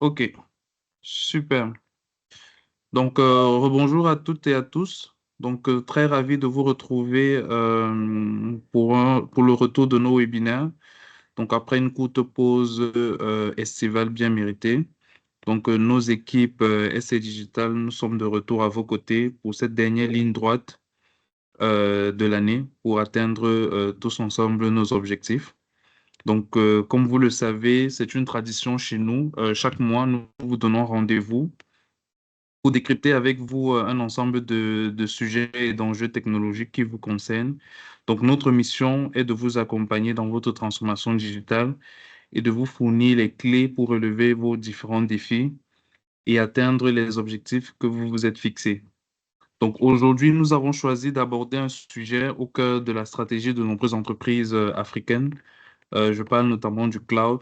Ok, super. Donc, rebonjour à toutes et à tous. Donc, très ravi de vous retrouver pour le retour de nos webinaires. Donc, après une courte pause estivale bien méritée. Donc, nos équipes SC Digital, nous sommes de retour à vos côtés pour cette dernière ligne droite de l'année pour atteindre tous ensemble nos objectifs. Donc, comme vous le savez, c'est une tradition chez nous. Chaque mois, nous vous donnons rendez-vous pour décrypter avec vous un ensemble de sujets et d'enjeux technologiques qui vous concernent. Donc, notre mission est de vous accompagner dans votre transformation digitale et de vous fournir les clés pour relever vos différents défis et atteindre les objectifs que vous vous êtes fixés. Donc, aujourd'hui, nous avons choisi d'aborder un sujet au cœur de la stratégie de nombreuses entreprises africaines. Je parle notamment du cloud,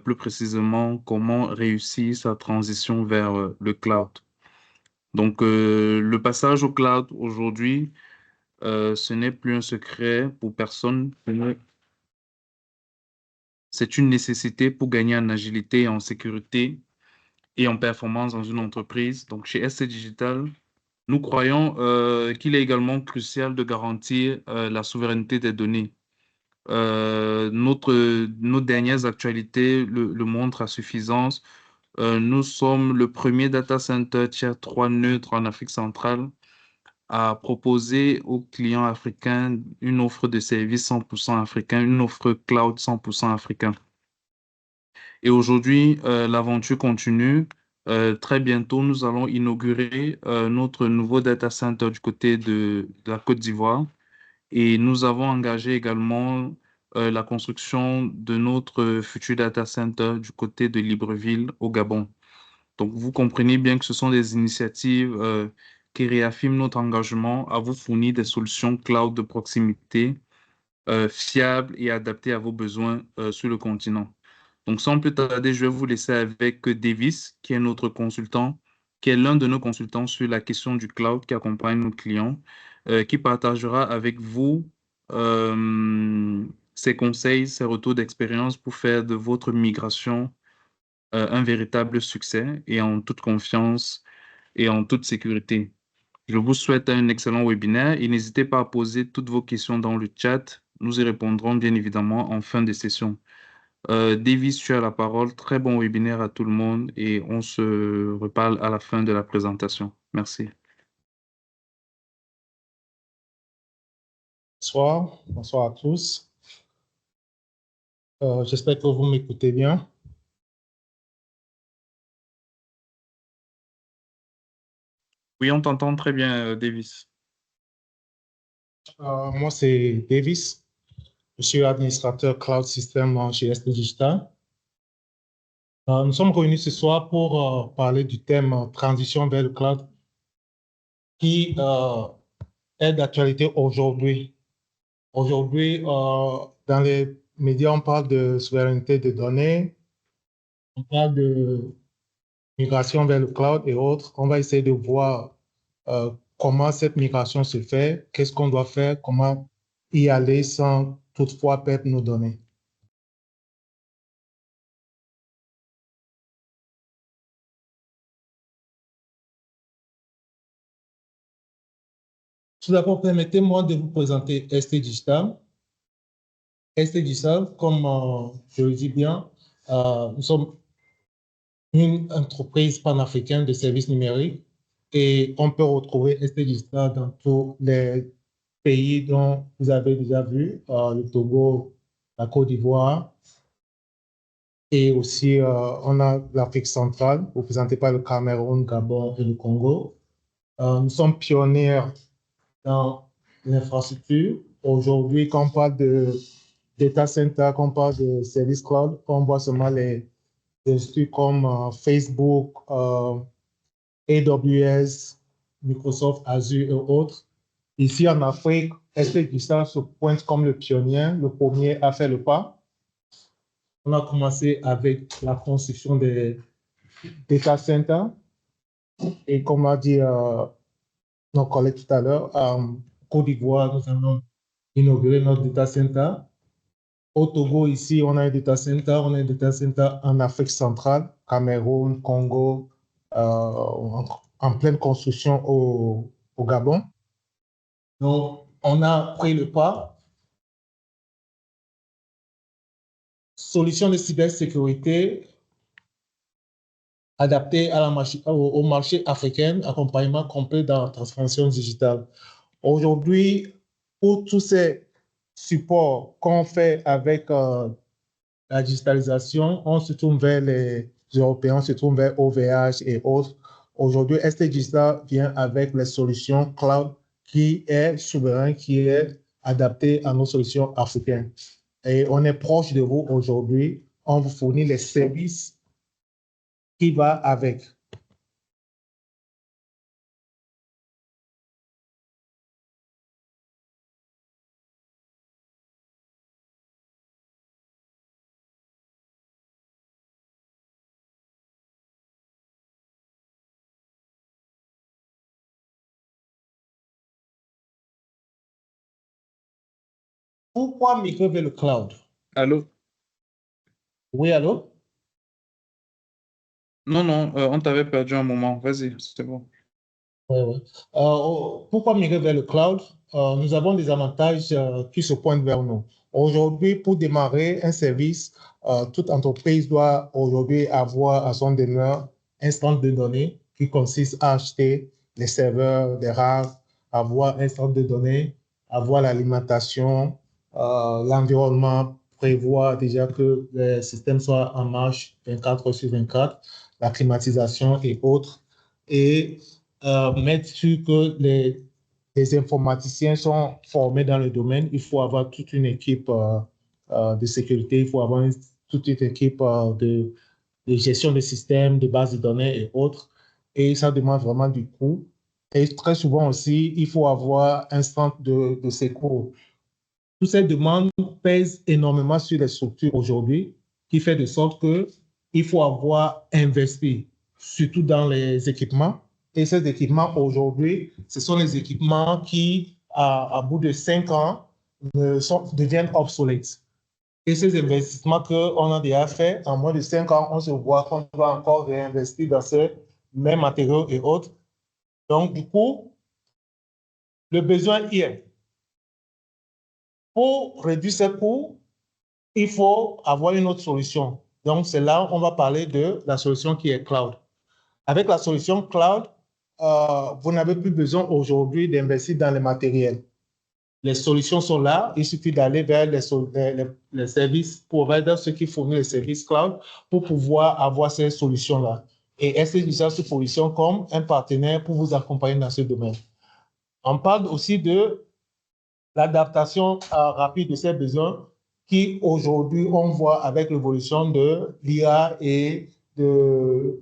plus précisément comment réussir sa transition vers le cloud. Donc, le passage au cloud aujourd'hui, ce n'est plus un secret pour personne. C'est une nécessité pour gagner en agilité, en sécurité et en performance dans une entreprise. Donc, chez SC Digital, nous croyons qu'il est également crucial de garantir la souveraineté des données. Nos dernières actualités le montrent à suffisance. Nous sommes le premier data center tier 3 neutre en Afrique centrale à proposer aux clients africains une offre de services 100% africain, une offre cloud 100% africain. Et aujourd'hui, l'aventure continue. Très bientôt, nous allons inaugurer notre nouveau data center du côté de la Côte d'Ivoire et nous avons engagé également la construction de notre futur data center du côté de Libreville au Gabon. Donc, vous comprenez bien que ce sont des initiatives qui réaffirment notre engagement à vous fournir des solutions cloud de proximité fiables et adaptées à vos besoins sur le continent. Donc, sans plus tarder, je vais vous laisser avec Davis, qui est notre consultant, qui est l'un de nos consultants sur la question du cloud qui accompagne nos clients, qui partagera avec vous ses conseils, ses retours d'expérience pour faire de votre migration un véritable succès et en toute confiance et en toute sécurité. Je vous souhaite un excellent webinaire et n'hésitez pas à poser toutes vos questions dans le chat. Nous y répondrons bien évidemment en fin de session. Davis, tu as la parole. Très bon webinaire à tout le monde et on se reparle à la fin de la présentation. Merci. Bonsoir, bonsoir à tous. J'espère que vous m'écoutez bien. Oui, on t'entend très bien, Davis. Moi, c'est Davis. Je suis administrateur Cloud System chez ST Digital. Nous sommes réunis ce soir pour parler du thème transition vers le cloud qui est d'actualité aujourd'hui. Aujourd'hui, dans les médias, on parle de souveraineté des données, on parle de migration vers le cloud et autres. On va essayer de voir comment cette migration se fait, qu'est-ce qu'on doit faire, comment y aller sans toutefois perdre nos données. Tout d'abord, permettez-moi de vous présenter ST Digital. ST Digital, comme je le dis bien, nous sommes une entreprise panafricaine de services numériques et on peut retrouver ST Digital dans tous les pays dont vous avez déjà vu, le Togo, la Côte d'Ivoire, et aussi on a l'Afrique centrale, représentée par le Cameroun, Gabon et le Congo. Nous sommes pionniers dans l'infrastructure. Aujourd'hui, quand on parle de data center, quand on parle de service cloud, on voit seulement les instituts comme Facebook, AWS, Microsoft Azure et autres. Ici en Afrique, ST Digital se pointe comme le pionnier, le premier à faire le pas. On a commencé avec la construction des data centers et comme a dit nos collègues tout à l'heure, en Côte d'Ivoire, nous allons inaugurer notre data center. Au Togo, ici, on a un data center, on a un data center en Afrique centrale, Cameroun, Congo, en pleine construction au Gabon. Donc, on a pris le pas. Solution de cybersécurité adaptée à au marché africain, accompagnement complet dans la transformation digitale. Aujourd'hui, pour tous ces supports qu'on fait avec la digitalisation, on se tourne vers les Européens, on se tourne vers OVH et autres. Aujourd'hui, ST Digital vient avec les solutions cloud qui est souverain, qui est adapté à nos solutions africaines. Et on est proche de vous aujourd'hui. On vous fournit les services qui vont avec. Pourquoi migrer vers le cloud? Allô? Oui, allô? Non, non, on t'avait perdu un moment. Vas-y, c'est bon. Ouais, ouais. Pourquoi migrer vers le cloud? Nous avons des avantages qui se pointent vers nous. Aujourd'hui, pour démarrer un service, toute entreprise doit aujourd'hui avoir à son demeure un centre de données qui consiste à acheter les serveurs, des racks, avoir un centre de données, avoir l'alimentation, l'environnement, prévoir déjà que les systèmes soient en marche 24 heures sur 24, la climatisation et autres. Et mettre sûr que les informaticiens sont formés dans le domaine. Il faut avoir toute une équipe de sécurité, il faut avoir toute une équipe de gestion des systèmes, de bases de données et autres. Et ça demande vraiment du coût. Et très souvent aussi, il faut avoir un centre de secours. Toutes ces demandes pèsent énormément sur les structures aujourd'hui, qui fait de sorte qu'il faut avoir investi, surtout dans les équipements. Et ces équipements aujourd'hui, ce sont les équipements qui, à bout de 5 ans, deviennent obsolètes. Et ces investissements qu'on a déjà faits, en moins de 5 ans, on se voit qu'on doit encore réinvestir dans ces mêmes matériaux et autres. Donc, du coup, le besoin y est. Pour réduire ces coûts, il faut avoir une autre solution. Donc, c'est là où on va parler de la solution qui est cloud. Avec la solution cloud, vous n'avez plus besoin aujourd'hui d'investir dans les matériels. Les solutions sont là. Il suffit d'aller vers les services providers, ceux qui fournissent les services cloud, pour pouvoir avoir ces solutions-là. Et ST Digital se positionne comme un partenaire pour vous accompagner dans ce domaine. On parle aussi de l'adaptation rapide de ces besoins qui, aujourd'hui, on voit avec l'évolution de l'IA et de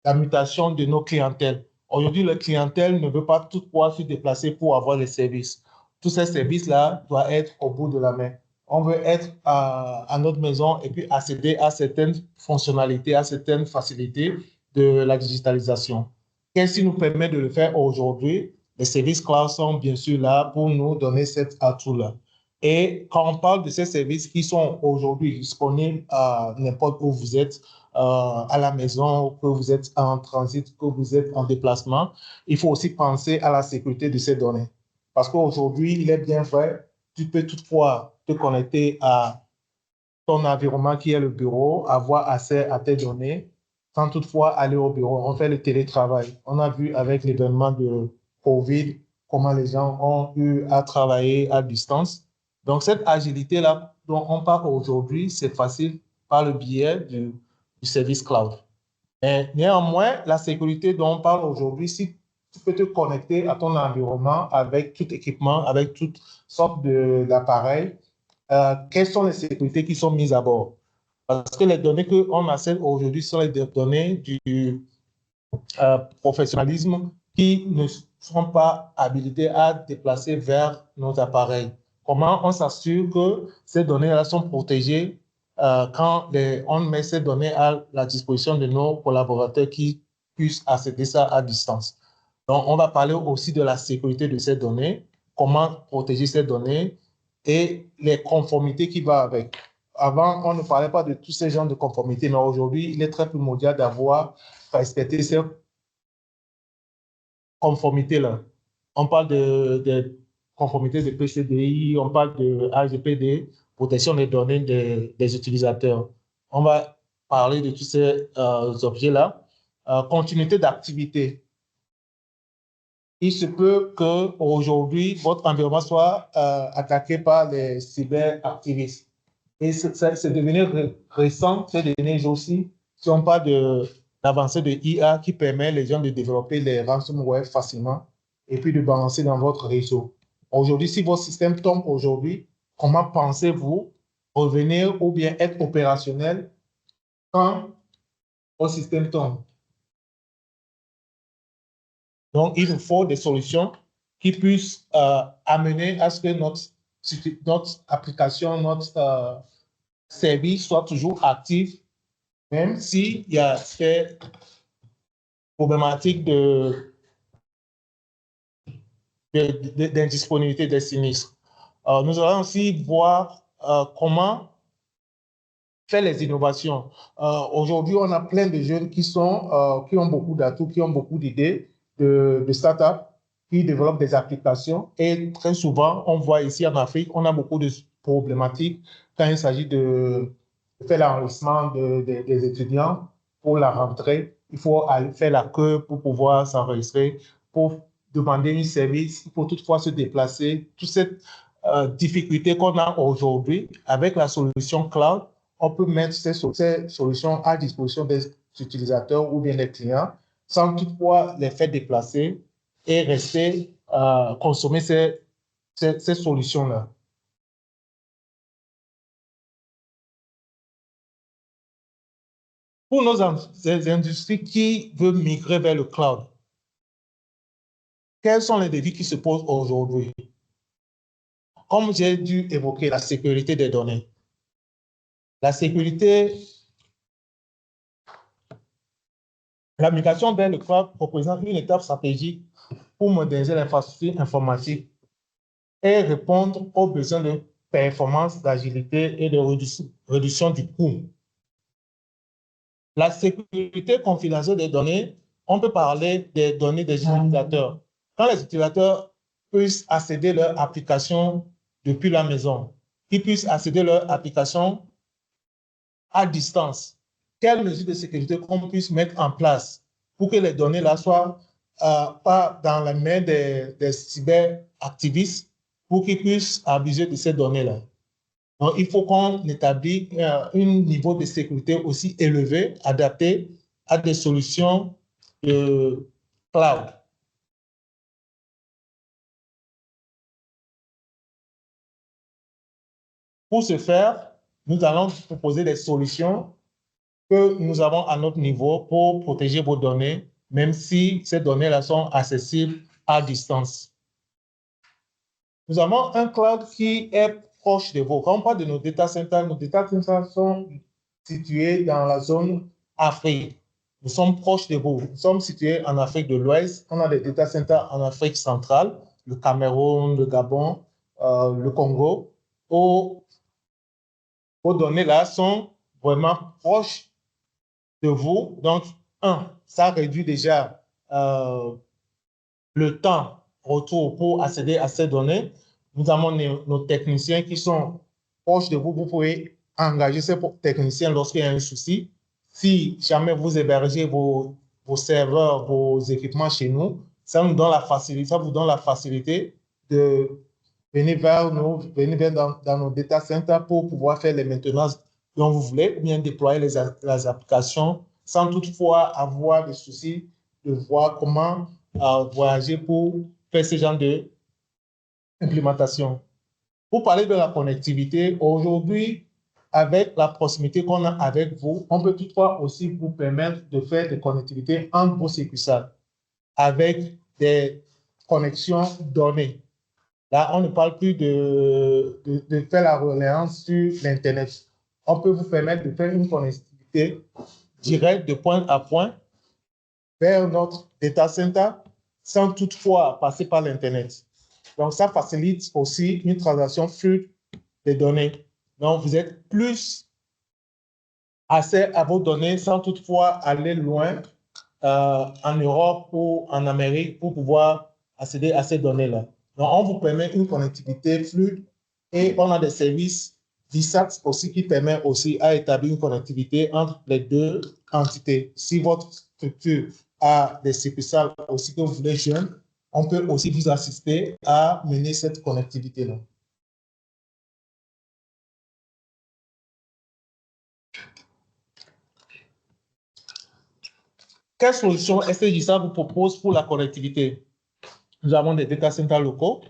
la mutation de nos clientèles. Aujourd'hui, la clientèle ne veut pas toutefois se déplacer pour avoir les services. Tous ces services-là doivent être au bout de la main. On veut être à notre maison et puis accéder à certaines fonctionnalités, à certaines facilités de la digitalisation. Qu'est-ce qui nous permet de le faire aujourd'hui? Les services cloud sont bien sûr là pour nous donner cet atout-là. Et quand on parle de ces services qui sont aujourd'hui disponibles à n'importe où vous êtes, à la maison, que vous êtes en transit, que vous êtes en déplacement, il faut aussi penser à la sécurité de ces données. Parce qu'aujourd'hui, il est bien vrai, tu peux toutefois te connecter à ton environnement qui est le bureau, avoir accès à tes données, sans toutefois aller au bureau. On fait le télétravail. On a vu avec l'événement de COVID comment les gens ont eu à travailler à distance. Donc, cette agilité-là dont on parle aujourd'hui, c'est facile par le biais du service cloud. Mais néanmoins, la sécurité dont on parle aujourd'hui, si tu peux te connecter à ton environnement avec tout équipement, avec toutes sortes d'appareils, quelles sont les sécurités qui sont mises à bord? Parce que les données qu'on accède aujourd'hui sont les données du professionnalisme qui ne sont pas habilités à déplacer vers nos appareils. Comment on s'assure que ces données-là sont protégées quand on met ces données à la disposition de nos collaborateurs qui puissent accéder ça à distance? Donc, on va parler aussi de la sécurité de ces données, comment protéger ces données, et les conformités qui vont avec. Avant, on ne parlait pas de tous ces genres de conformités, mais aujourd'hui, il est très primordial d'avoir respecté ces conformités-là. On parle de conformité de PCDI, on parle de RGPD, protection des données des utilisateurs. On va parler de tous ces objets-là. Continuité d'activité. Il se peut qu'aujourd'hui, votre environnement soit attaqué par les cyberactivistes. Et c'est devenu récent ces derniers jours-ci, si on parle d'avancée de IA qui permet les gens de développer les ransomware facilement et puis de balancer dans votre réseau. Aujourd'hui, si votre système tombe aujourd'hui, comment pensez-vous revenir ou bien être opérationnel quand votre système tombe? Donc, il nous faut des solutions qui puissent amener à ce que notre application, notre service soit toujours actif, même s'il y a ces problématiques d'indisponibilité des sinistres. Nous allons aussi voir comment faire les innovations. Aujourd'hui, on a plein de jeunes qui ont beaucoup d'atouts, qui ont beaucoup d'idées de start-up, qui développent des applications. Et très souvent, on voit ici en Afrique, on a beaucoup de problématiques quand il s'agit de faire l'enregistrement des étudiants pour la rentrée. Il faut aller faire la queue pour pouvoir s'enregistrer, pour demander un service, il faut toutefois se déplacer. Toute cette difficulté qu'on a aujourd'hui avec la solution cloud, on peut mettre ces solutions à disposition des utilisateurs ou bien des clients sans toutefois les faire déplacer et rester consommer ces solutions-là. Pour nos industries qui veulent migrer vers le cloud, quels sont les défis qui se posent aujourd'hui? Comme j'ai dû évoquer la sécurité des données. La sécurité, la migration vers le cloud représente une étape stratégique pour moderniser l'infrastructure informatique et répondre aux besoins de performance, d'agilité et de réduction du coût. La sécurité confidentielle des données, on peut parler des données des utilisateurs. Quand les utilisateurs puissent accéder à leur application depuis la maison, qu'ils puissent accéder à leur application à distance, quelles mesures de sécurité qu'on puisse mettre en place pour que les données là soient pas dans les mains des cyberactivistes pour qu'ils puissent abuser de ces données-là. Donc, il faut qu'on établisse un niveau de sécurité aussi élevé, adapté à des solutions de cloud. Pour ce faire, nous allons proposer des solutions que nous avons à notre niveau pour protéger vos données, même si ces données-là sont accessibles à distance. Nous avons un cloud qui est proche de vous. Quand on parle de nos data centers sont situés dans la zone Afrique. Nous sommes proches de vous. Nous sommes situés en Afrique de l'Ouest. On a des data centers en Afrique centrale, le Cameroun, le Gabon, le Congo. Vos données là sont vraiment proches de vous. Donc, ça réduit déjà le temps retour pour accéder à ces données. Nous avons nos techniciens qui sont proches de vous. Vous pouvez engager ces techniciens lorsqu'il y a un souci. Si jamais vous hébergez vos serveurs, vos équipements chez nous, ça vous donne la facilité de venir vers nous, dans nos data centers pour pouvoir faire les maintenances dont vous voulez, ou bien déployer les applications sans toutefois avoir des soucis de voir comment voyager pour faire ce genre d'implémentation. Pour parler de la connectivité, aujourd'hui, avec la proximité qu'on a avec vous, on peut toutefois aussi vous permettre de faire des connectivités entre vos succursales avec des connexions données. Là, on ne parle plus de faire la reliance sur l'Internet. On peut vous permettre de faire une connectivité directe de point à point vers notre data center sans toutefois passer par l'Internet. Donc, ça facilite aussi une transaction fluide des données. Donc, vous êtes plus accès à vos données sans toutefois aller loin en Europe ou en Amérique pour pouvoir accéder à ces données-là. Donc, on vous permet une connectivité fluide et on a des services VSAT aussi qui permettent aussi à établir une connectivité entre les deux entités. Si votre structure a des succursales aussi que vous voulez joindre, on peut aussi vous assister à mener cette connectivité-là. Quelle solution STJSA vous propose pour la connectivité? Nous avons des data centers locaux.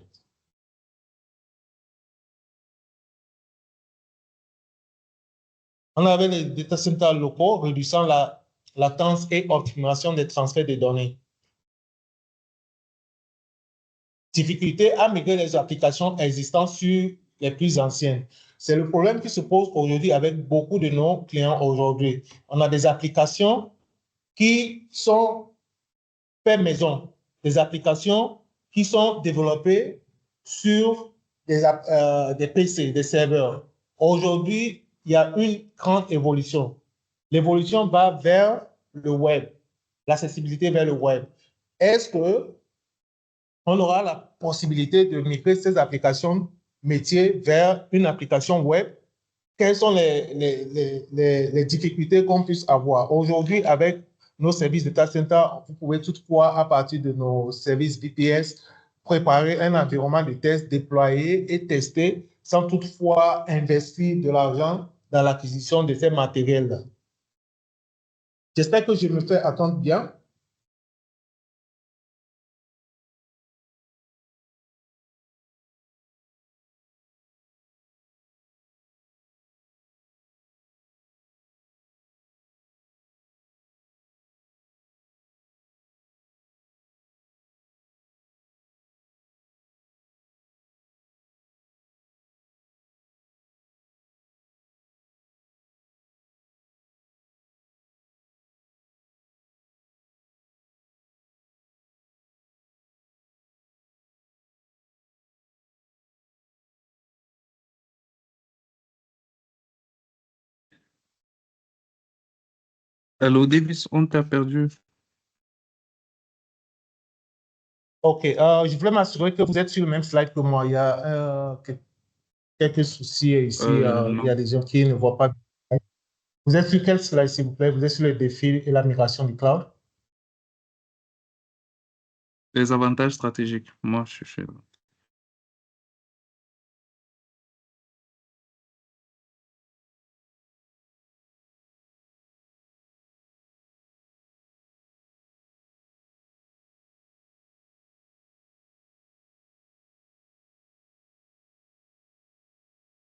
On avait les data centers locaux réduisant la latence et optimisation des transferts de données. Difficulté à migrer les applications existantes sur les plus anciennes. C'est le problème qui se pose aujourd'hui avec beaucoup de nos clients aujourd'hui. On a des applications qui sont faites maison, des applications qui sont développées sur des PC, des serveurs. Aujourd'hui, il y a une grande évolution. L'évolution va vers le web, l'accessibilité vers le web. Est-ce qu'on aura la possibilité de migrer ces applications métiers vers une application web? Quelles sont les difficultés qu'on puisse avoir? Aujourd'hui, avec nos services de data center, vous pouvez toutefois, à partir de nos services VPS, préparer un environnement de test, déployer et tester sans toutefois investir de l'argent dans l'acquisition de ces matériels-là. J'espère que je me fais attendre bien. Allô, Davis, on t'a perdu. OK. Je voulais m'assurer que vous êtes sur le même slide que moi. Il y a quelques soucis ici. Il y Non. a des gens qui ne voient pas. Vous êtes sur quel slide, s'il vous plaît? Vous êtes sur le défi et la migration du cloud? Les avantages stratégiques. Moi, je suis.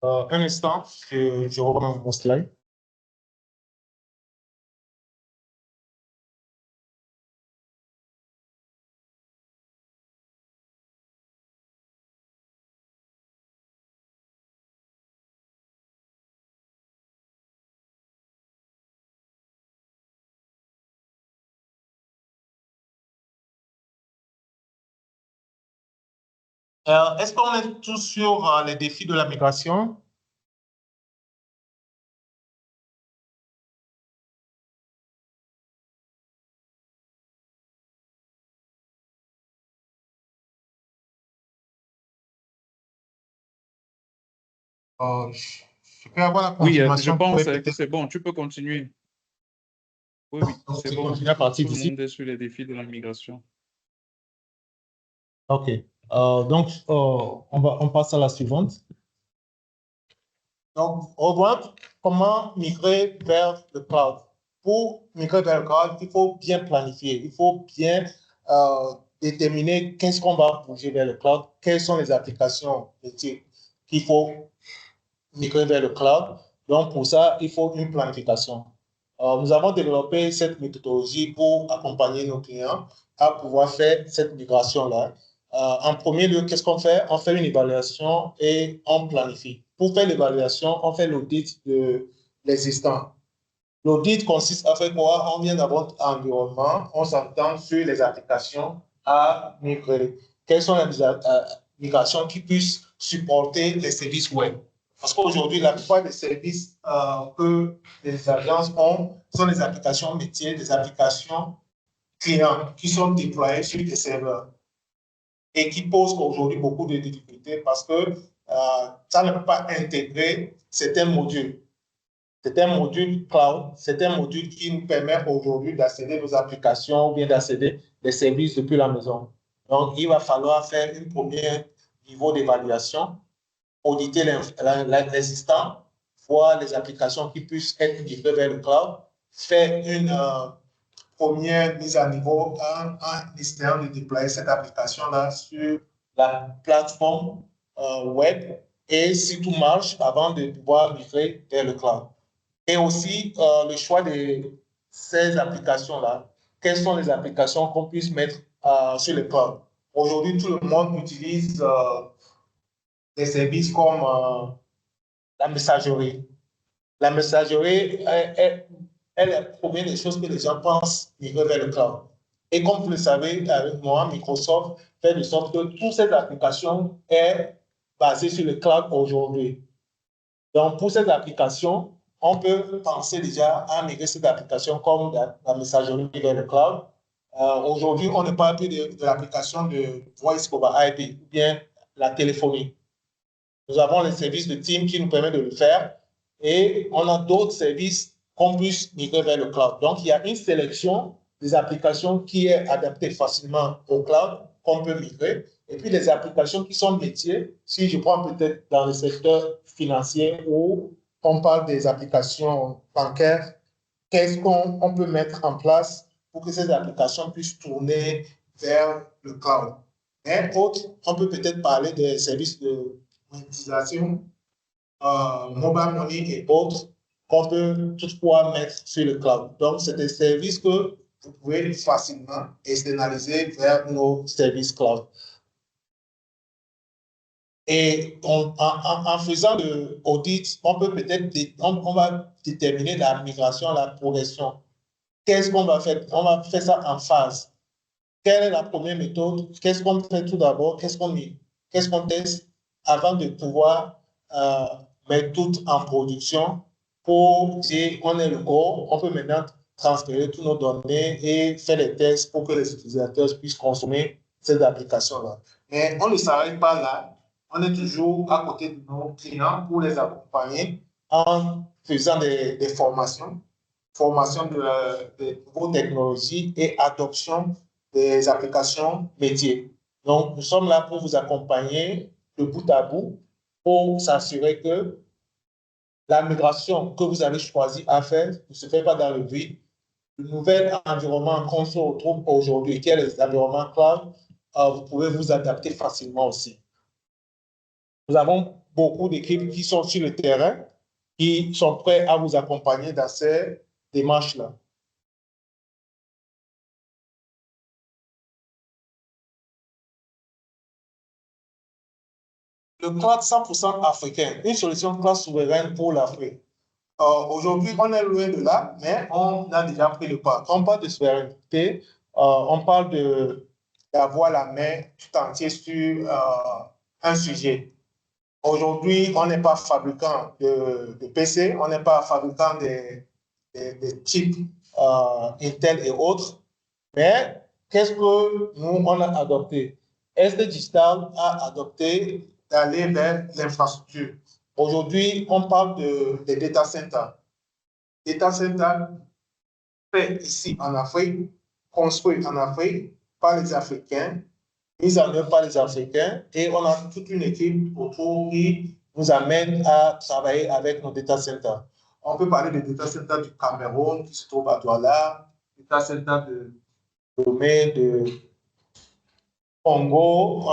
Un instant, je reprends mon slide. Est-ce qu'on est tous sur les défis de la migration? Je peux avoir la Oui, je confirmation pour pense que répéter. c'est bon. Tu peux continuer. Oui, oui, Donc, c'est je bon. continue à partir Tout le d'ici. monde est sur les défis de la migration. OK. Donc, on passe à la suivante. Donc, on voit comment migrer vers le cloud. Pour migrer vers le cloud, il faut bien planifier. Il faut bien déterminer qu'est-ce qu'on va bouger vers le cloud, quelles sont les applications qu'il faut migrer vers le cloud. Donc, pour ça, il faut une planification. Nous avons développé cette méthodologie pour accompagner nos clients à pouvoir faire cette migration-là. En premier lieu, qu'est-ce qu'on fait? On fait une évaluation et on planifie. Pour faire l'évaluation, on fait l'audit de l'existant. L'audit consiste à faire quoi? On vient dans votre environnement, on s'entend sur les applications à migrer. Quelles sont les migrations qui puissent supporter les services web? Parce qu'aujourd'hui, la plupart des services que les agences ont sont des applications métiers, des applications clients qui sont déployées sur des serveurs et qui posent aujourd'hui beaucoup de difficultés parce que ça ne peut pas intégrer certains modules. C'est un module cloud, c'est un module qui nous permet aujourd'hui d'accéder aux applications ou bien d'accéder aux services depuis la maison. Donc, il va falloir faire un premier niveau d'évaluation, auditer l'existant, voir les applications qui puissent être migrées vers le cloud, faire une première mise à niveau en essayant de déployer cette application-là sur la plateforme web et si tout marche, avant de pouvoir migrer vers le cloud. Et aussi le choix de ces applications-là. Quelles sont les applications qu'on puisse mettre sur le cloud? Aujourd'hui, tout le monde utilise des services comme la messagerie. La messagerie est la première des choses que les gens pensent migrer vers le cloud. Et comme vous le savez, avec moi, Microsoft fait de sorte que toutes ces applications sont basées sur le cloud aujourd'hui. Donc, pour ces applications, on peut penser déjà à migrer cette application comme la messagerie vers le cloud. Aujourd'hui, on ne parle plus de l'application de Voice over IP ou bien la téléphonie. Nous avons les services de Teams qui nous permettent de le faire et on a d'autres services qu'on puisse migrer vers le cloud. Donc, il y a une sélection des applications qui est adaptée facilement au cloud qu'on peut migrer. Et puis, les applications qui sont métiers, si je prends peut-être dans le secteur financier où on parle des applications bancaires, qu'est-ce qu'on peut mettre en place pour que ces applications puissent tourner vers le cloud. Mais autre, on peut peut-être parler des services de monétisation, mobile money et autres qu'on peut toutefois mettre sur le cloud. Donc, c'est des services que vous pouvez facilement externaliser vers nos services cloud. Et en faisant l'audit, on peut peut-être, on va déterminer la migration, la progression. Qu'est-ce qu'on va faire? On va faire ça en phase. Quelle est la première méthode? Qu'est-ce qu'on fait tout d'abord? Qu'est-ce qu'on teste avant de pouvoir mettre tout en production pour dire on est le go, on peut maintenant transférer toutes nos données et faire les tests pour que les utilisateurs puissent consommer ces applications-là. Mais on ne s'arrête pas là. On est toujours à côté de nos clients pour les accompagner en faisant des formations, formation de nouvelles technologies et adoption des applications métiers. Donc, nous sommes là pour vous accompagner de bout à bout pour s'assurer que la migration que vous avez choisi à faire ne se fait pas dans le vide. Le nouvel environnement qu'on se retrouve aujourd'hui, qui est l'environnement cloud, vous pouvez vous adapter facilement aussi. Nous avons beaucoup d'équipes qui sont sur le terrain, qui sont prêts à vous accompagner dans ces démarches-là. Le cloud 100% africain, une solution cloud souveraine pour l'Afrique. Aujourd'hui, on est loin de là, mais on a déjà pris le pas. Quand on parle de souveraineté, on parle d'avoir la main tout entière sur un sujet. Aujourd'hui, on n'est pas fabricant de PC, on n'est pas fabricant des chips Intel et autres, mais qu'est-ce que nous, on a adopté? SD Digital a adopté d'aller vers l'infrastructure. Aujourd'hui, on parle des data centers. Data centers faits ici en Afrique, construits en Afrique par les Africains, mis en œuvre par les Africains, et on a toute une équipe autour qui nous amène à travailler avec nos data centers. On peut parler des data centers du Cameroun qui se trouve à Douala, data centers de Lomé, de Congo,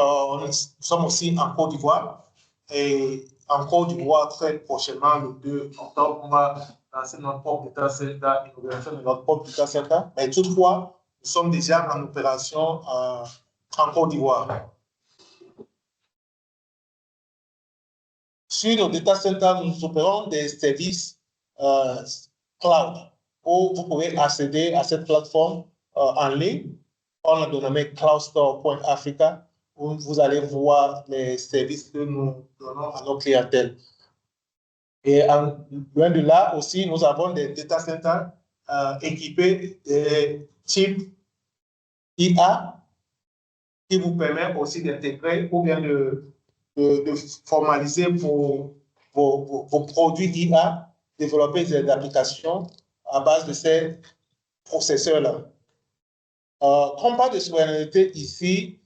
nous sommes aussi en Côte d'Ivoire. Et en Côte d'Ivoire, très prochainement, le 2 octobre, on va lancer notre propre data center, l'inauguration de notre propre data center. Mais toutefois, nous sommes déjà en opération en Côte d'Ivoire. Sur nos data centers, nous opérons des services cloud où vous pouvez accéder à cette plateforme en ligne. On a dénommé cloudstore.africa où vous allez voir les services que nous donnons à nos clientèles. Et loin de là aussi, nous avons des data centers équipés de type IA qui vous permet aussi d'intégrer ou bien de formaliser vos produits IA, développer des applications à base de ces processeurs-là. Quand on parle de souveraineté ici,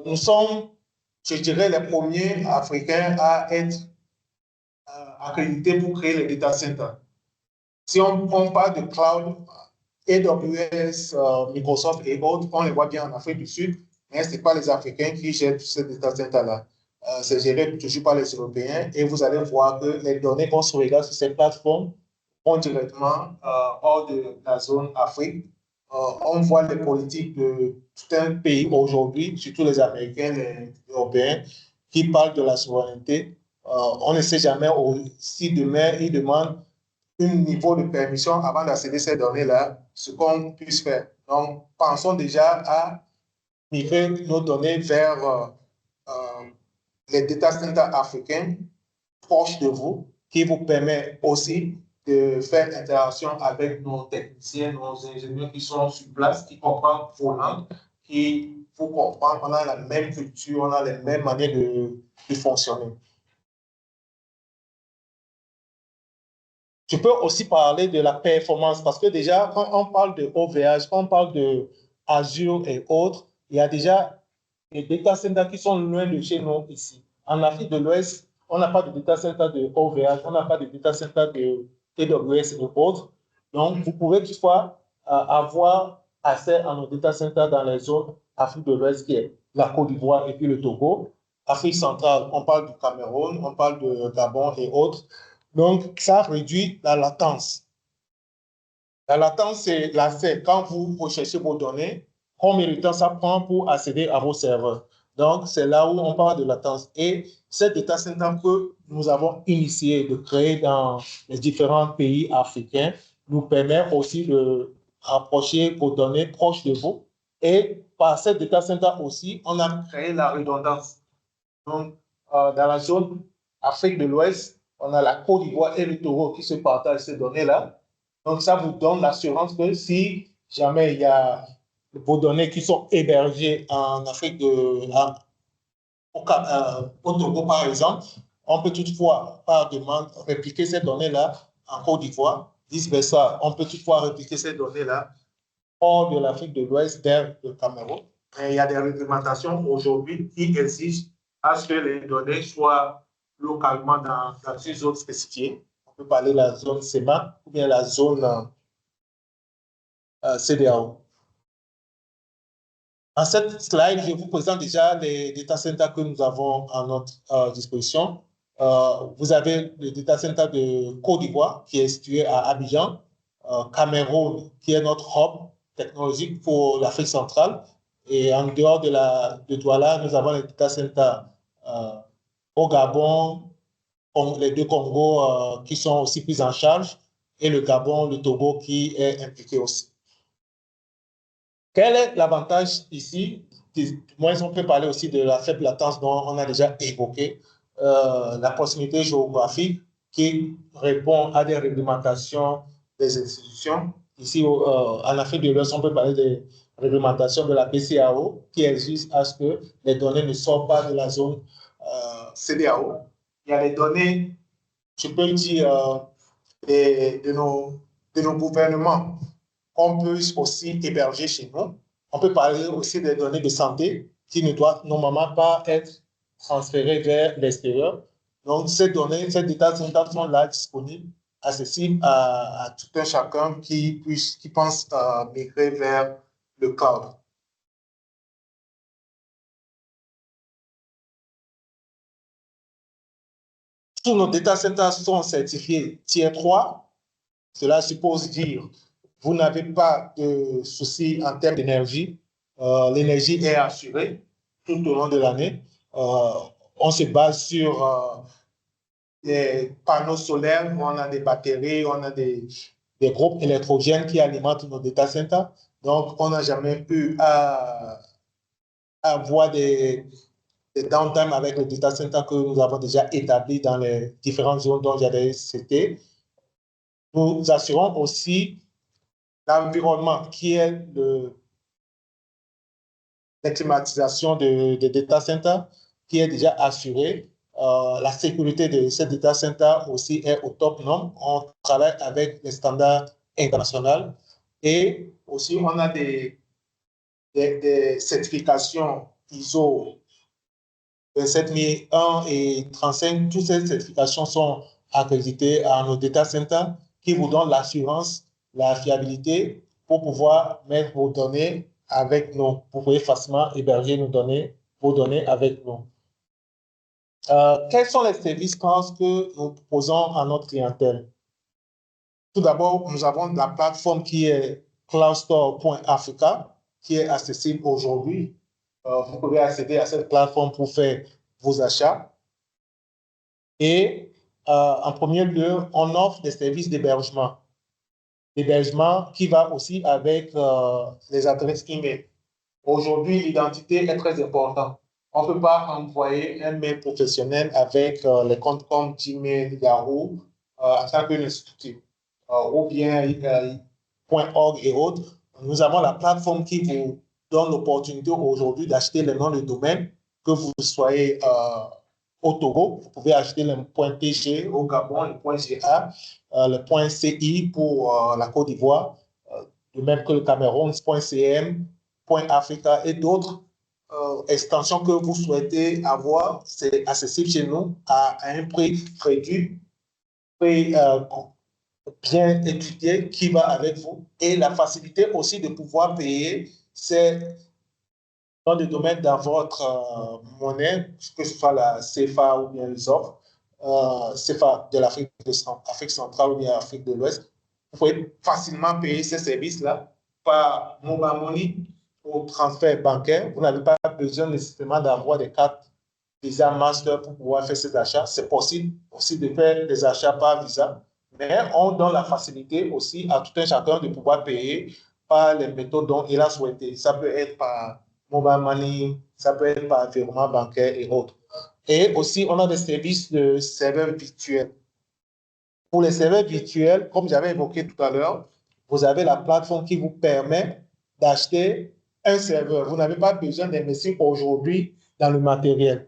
nous sommes, je dirais, les premiers Africains à être accrédités pour créer les data centers. Si on parle de cloud, AWS, Microsoft et autres, on les voit bien en Afrique du Sud, mais ce n'est pas les Africains qui gèrent ces data centers-là. C'est géré toujours par les Européens et vous allez voir que les données qu'on sauvegarde sur ces plateformes vont directement hors de la zone Afrique. On voit les politiques de tout un pays aujourd'hui, surtout les Américains, les Européens, qui parlent de la souveraineté. On ne sait jamais si demain ils demandent un niveau de permission avant d'accéder à ces données-là, ce qu'on puisse faire. Donc, pensons déjà à migrer nos données vers les data centers africains proches de vous, qui vous permet aussi de faire interaction avec nos techniciens, nos ingénieurs qui sont sur place, qui comprennent vos langues, qui vous comprennent, on a la même culture, on a les mêmes manières de fonctionner. Je peux aussi parler de la performance parce que déjà, quand on parle de OVH, on parle de Azure et autres, il y a déjà des data centers qui sont loin de chez nous ici. En Afrique de l'Ouest, on n'a pas de data center de OVH, on n'a pas de data center de AWS et autres. Donc, vous pouvez toutefois avoir accès à nos data centers dans les zones Afrique de l'Ouest, qui est la Côte d'Ivoire et puis le Togo. Afrique centrale, on parle du Cameroun, on parle de Gabon et autres. Donc, ça réduit la latence. La latence, c'est l'accès. Quand vous recherchez vos données, combien de temps ça prend pour accéder à vos serveurs? Donc, c'est là où on parle de latence. Et cet data center que nous avons initié de créer dans les différents pays africains nous permet aussi de rapprocher vos données proches de vous. Et par cet data center aussi, on a créé la redondance. Donc, dans la zone Afrique de l'Ouest, on a la Côte d'Ivoire et le Togo qui se partagent ces données-là. Donc, ça vous donne l'assurance que si jamais il y a vos données qui sont hébergées en Afrique au Togo, par exemple, on peut toutefois, par demande, répliquer ces données-là en Côte d'Ivoire. Vice-versa, on peut toutefois répliquer ces données-là hors de l'Afrique de l'Ouest vers le Cameroun. Et il y a des réglementations aujourd'hui qui exigent à ce que les données soient localement dans une zone spécifiée. On peut parler de la zone CEMA ou bien la zone CEDEAO. En cette slide, je vous présente déjà les data centers que nous avons à notre disposition. Vous avez le data center de Côte d'Ivoire qui est situé à Abidjan, Cameroun qui est notre hub technologique pour l'Afrique centrale. Et en dehors de Douala, nous avons les data centers au Gabon, les deux Congos qui sont aussi pris en charge, et le Gabon, le Togo qui est impliqué aussi. Quel est l'avantage ici? Moi, on peut parler aussi de la faible latence dont on a déjà évoqué, la proximité géographique qui répond à des réglementations des institutions. Ici, en Afrique de l'Ouest, on peut parler des réglementations de la BCAO qui exige à ce que les données ne sortent pas de la zone CEDEAO. Il y a les données, je peux dire, de nos gouvernements qu'on peut aussi héberger chez nous. On peut parler aussi des données de santé qui ne doivent normalement pas être transférées vers l'extérieur. Donc, ces données, ces data centers sont là disponibles, accessibles à tout un chacun qui pense migrer vers le cloud. Tous nos data centers sont certifiés Tier 3. Cela suppose dire vous n'avez pas de soucis en termes d'énergie. L'énergie est assurée tout au long de l'année. On se base sur des panneaux solaires, on a des batteries, on a des groupes électrogènes qui alimentent nos data centers. Donc, on n'a jamais eu à avoir des des downtime avec le data center que nous avons déjà établi dans les différentes zones dont j'avais cité. Nous assurons aussi l'environnement qui est la climatisation de data center qui est déjà assurée. La sécurité de ces data centers aussi est au top norme. On travaille avec les standards internationaux et aussi on a des certifications ISO 27001 et 35. Toutes ces certifications sont accréditées à nos data centers qui vous donnent l'assurance, la fiabilité pour pouvoir mettre vos données avec nous. Vous pouvez facilement héberger vos données avec nous. Quels sont les services cloud que nous proposons à notre clientèle? Tout d'abord, nous avons la plateforme qui est cloudstore.africa, qui est accessible aujourd'hui. Vous pouvez accéder à cette plateforme pour faire vos achats. Et en premier lieu, on offre des services d'hébergement. L'hébergement qui va aussi avec les adresses email. Aujourd'hui, l'identité est très importante. On ne peut pas envoyer un mail professionnel avec les comptes comme Gmail, Yahoo, en tant qu'une institut, ou bien .org et autres. Nous avons la plateforme qui vous donne l'opportunité aujourd'hui d'acheter le nom de domaine, que vous soyez au Togo, vous pouvez acheter le .pg, au Gabon, le .ga, le .ci pour la Côte d'Ivoire, de même que le Cameroun, .cm, .africa et d'autres extensions que vous souhaitez avoir. C'est accessible chez nous à un prix réduit, prix bien étudié qui va avec vous. Et la facilité aussi de pouvoir payer, c'est dans le domaine de votre monnaie, que ce soit la CFA ou bien les autres, CFA de l'Afrique centrale ou bien l'Afrique de l'Ouest. Vous pouvez facilement payer ces services-là par mobile money ou transfert bancaire. Vous n'avez pas besoin nécessairement d'avoir des cartes Visa Master pour pouvoir faire ces achats. C'est possible aussi de faire des achats par Visa, mais on donne la facilité aussi à tout un chacun de pouvoir payer par les méthodes dont il a souhaité. Ça peut être par mobile money, ça peut être par virement bancaire et autres. Et aussi, on a des services de serveurs virtuels. Pour les serveurs virtuels, comme j'avais évoqué tout à l'heure, vous avez la plateforme qui vous permet d'acheter un serveur. Vous n'avez pas besoin d'investir aujourd'hui dans le matériel.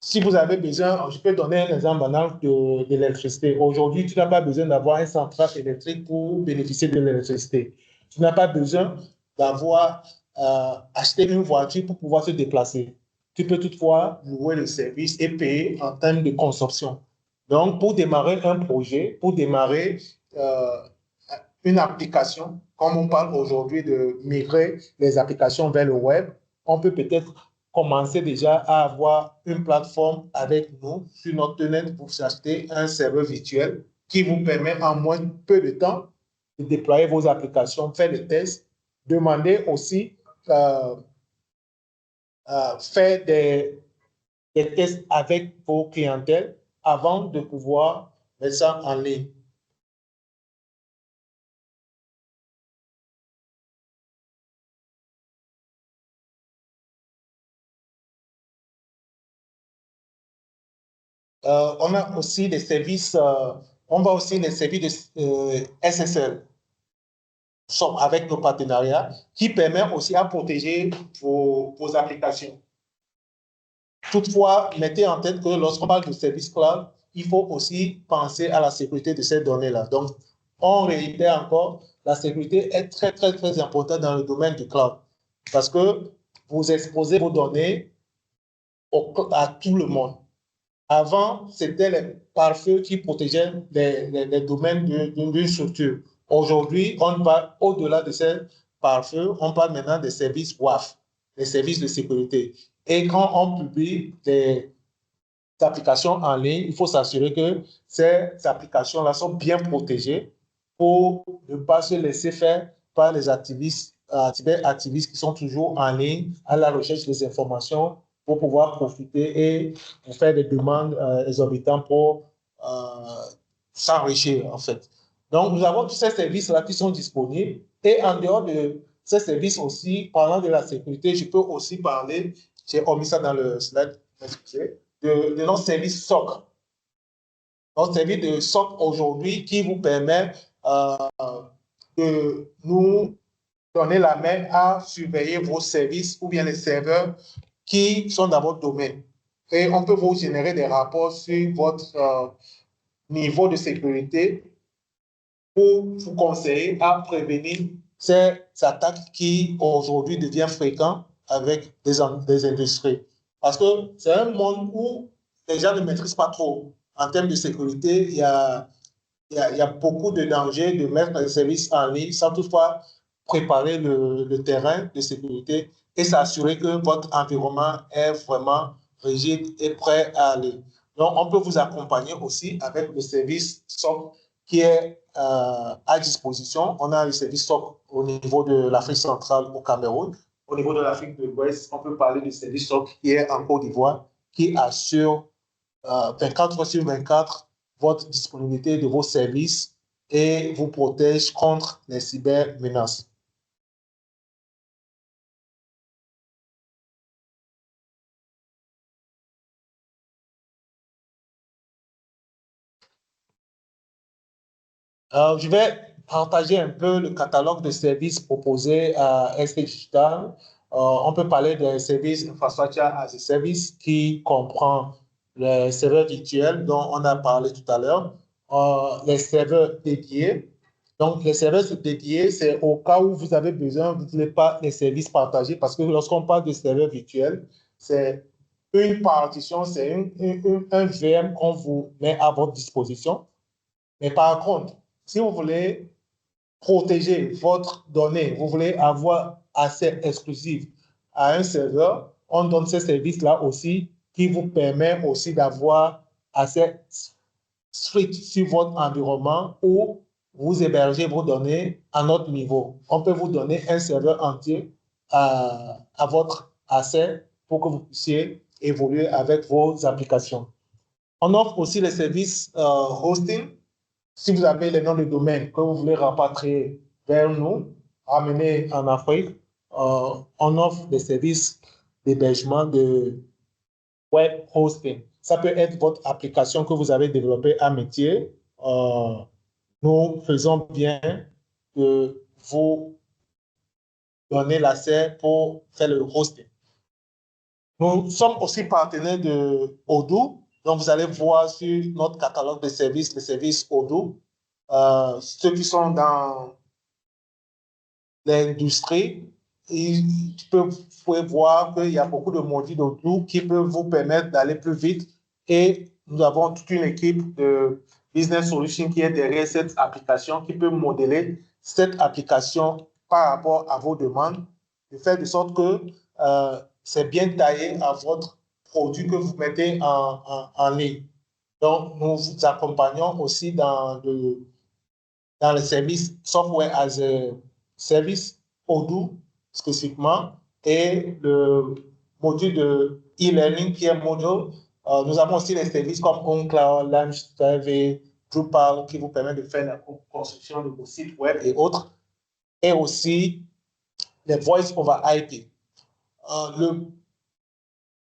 Si vous avez besoin, je peux donner un exemple banal de l'électricité. Aujourd'hui, tu n'as pas besoin d'avoir un central électrique pour bénéficier de l'électricité. Tu n'as pas besoin d'avoir acheté une voiture pour pouvoir se déplacer. Tu peux toutefois louer le service et payer en termes de consommation. Donc, pour démarrer un projet, pour démarrer une application, comme on parle aujourd'hui de migrer les applications vers le web, on peut peut-être commencer déjà à avoir une plateforme avec nous sur notre tenant pour acheter un serveur virtuel qui vous permet en moins peu de temps de déployer vos applications, faire des tests, demander aussi faire des tests avec vos clientèles avant de pouvoir mettre ça en ligne. On a aussi des services, on va aussi les services de SSL avec nos partenariats qui permettent aussi à protéger vos applications. Toutefois, mettez en tête que lorsqu'on parle de service cloud, il faut aussi penser à la sécurité de ces données-là. Donc, en réalité encore, la sécurité est très, très, très importante dans le domaine du cloud parce que vous exposez vos données à tout le monde. Avant, c'était les pare-feux qui protégeaient les domaines d'une structure. Aujourd'hui, on parle au-delà de ces pare-feux, on parle maintenant des services WAF, les services de sécurité. Et quand on publie des applications en ligne, il faut s'assurer que ces applications-là sont bien protégées pour ne pas se laisser faire par les activistes qui sont toujours en ligne à la recherche des informations pour pouvoir profiter et pour faire des demandes exorbitantes pour s'enrichir, en fait. Donc, nous avons tous ces services-là qui sont disponibles. Et en dehors de ces services aussi, parlant de la sécurité, je peux aussi parler j'ai omis ça dans le slide, excusez, de notre service SOC. Notre service de SOC aujourd'hui qui vous permet de nous donner la main à surveiller vos services ou bien les serveurs qui sont dans votre domaine. Et on peut vous générer des rapports sur votre niveau de sécurité pour vous conseiller à prévenir ces attaques qui aujourd'hui deviennent fréquentes avec des industries. Parce que c'est un monde où les gens ne maîtrisent pas trop. En termes de sécurité, il y a beaucoup de dangers de mettre les services en ligne sans toutefois préparer le terrain de sécurité et s'assurer que votre environnement est vraiment rigide et prêt à aller. Donc, on peut vous accompagner aussi avec le service SOC qui est à disposition. On a le service SOC au niveau de l'Afrique centrale au Cameroun. Au niveau de l'Afrique de l'Ouest, on peut parler du service SOC qui est en Côte d'Ivoire, qui assure 24 heures sur 24 votre disponibilité de vos services et vous protège contre les cybermenaces. Je vais partager un peu le catalogue de services proposés à ST Digital. On peut parler des services Infrastructure as a Service qui comprend les serveurs virtuels dont on a parlé tout à l'heure, les serveurs dédiés. Donc, les serveurs dédiés, c'est au cas où vous avez besoin, vous ne voulez pas les services partagés parce que lorsqu'on parle de serveurs virtuels, c'est une partition, c'est un VM qu'on vous met à votre disposition. Mais par contre, si vous voulez protéger votre donnée, vous voulez avoir accès exclusif à un serveur, on donne ce service-là aussi qui vous permet aussi d'avoir accès strict sur votre environnement où vous hébergez vos données à notre niveau. On peut vous donner un serveur entier à votre accès pour que vous puissiez évoluer avec vos applications. On offre aussi les services hosting. Si vous avez les noms de domaine que vous voulez rapatrier vers nous, ramener en Afrique, on offre des services d'hébergement de web hosting. Ça peut être votre application que vous avez développée à métier. Nous faisons bien de vous donner l'accès pour faire le hosting. Nous sommes aussi partenaires de Odoo. Donc, vous allez voir sur notre catalogue de services, les services Odoo. Ceux qui sont dans l'industrie, vous pouvez voir qu'il y a beaucoup de modules Odoo qui peuvent vous permettre d'aller plus vite. Et nous avons toute une équipe de Business Solutions qui est derrière cette application, qui peut modeler cette application par rapport à vos demandes, de faire de sorte que c'est bien taillé à votre produit que vous mettez en ligne. Donc, nous vous accompagnons aussi dans le service Software as a Service, Odoo spécifiquement, et le module de e-learning qui est Moodle. Nous avons aussi les services comme OnCloud, LaunchDrive, Drupal qui vous permettent de faire la construction de vos sites web et autres, et aussi les Voice over IP. Le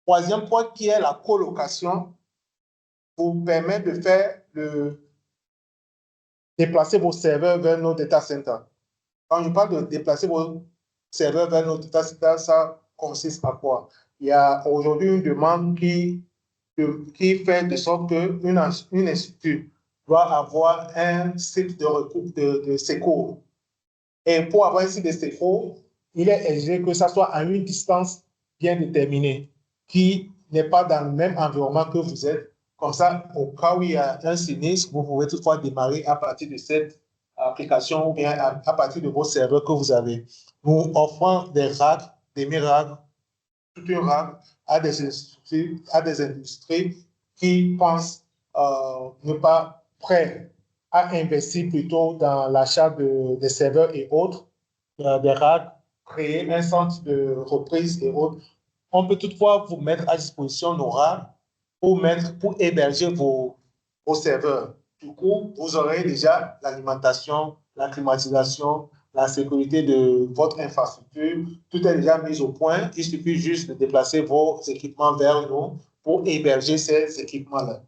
troisième point qui est la colocation vous permet de faire déplacer vos serveurs vers nos data centers. Quand je parle de déplacer vos serveurs vers nos data centers, ça consiste à quoi? Il y a aujourd'hui une demande qui fait de sorte qu'une institut doit avoir un site de recoupe de secours. Et pour avoir un site de secours, il est exigé que ça soit à une distance bien déterminée, qui n'est pas dans le même environnement que vous êtes. Comme ça, au cas où il y a un sinistre, vous pouvez toutefois démarrer à partir de cette application ou bien à partir de vos serveurs que vous avez. Nous offrons des racks, des miracles, toute une rack à des industries qui pensent ne pas prêts à investir plutôt dans l'achat des serveurs et autres, des racks, créer un centre de reprise et autres. On peut toutefois vous mettre à disposition nos racks pour héberger vos serveurs. Du coup, vous aurez déjà l'alimentation, la climatisation, la sécurité de votre infrastructure. Tout est déjà mis au point. Il suffit juste de déplacer vos équipements vers nous pour héberger ces équipements-là.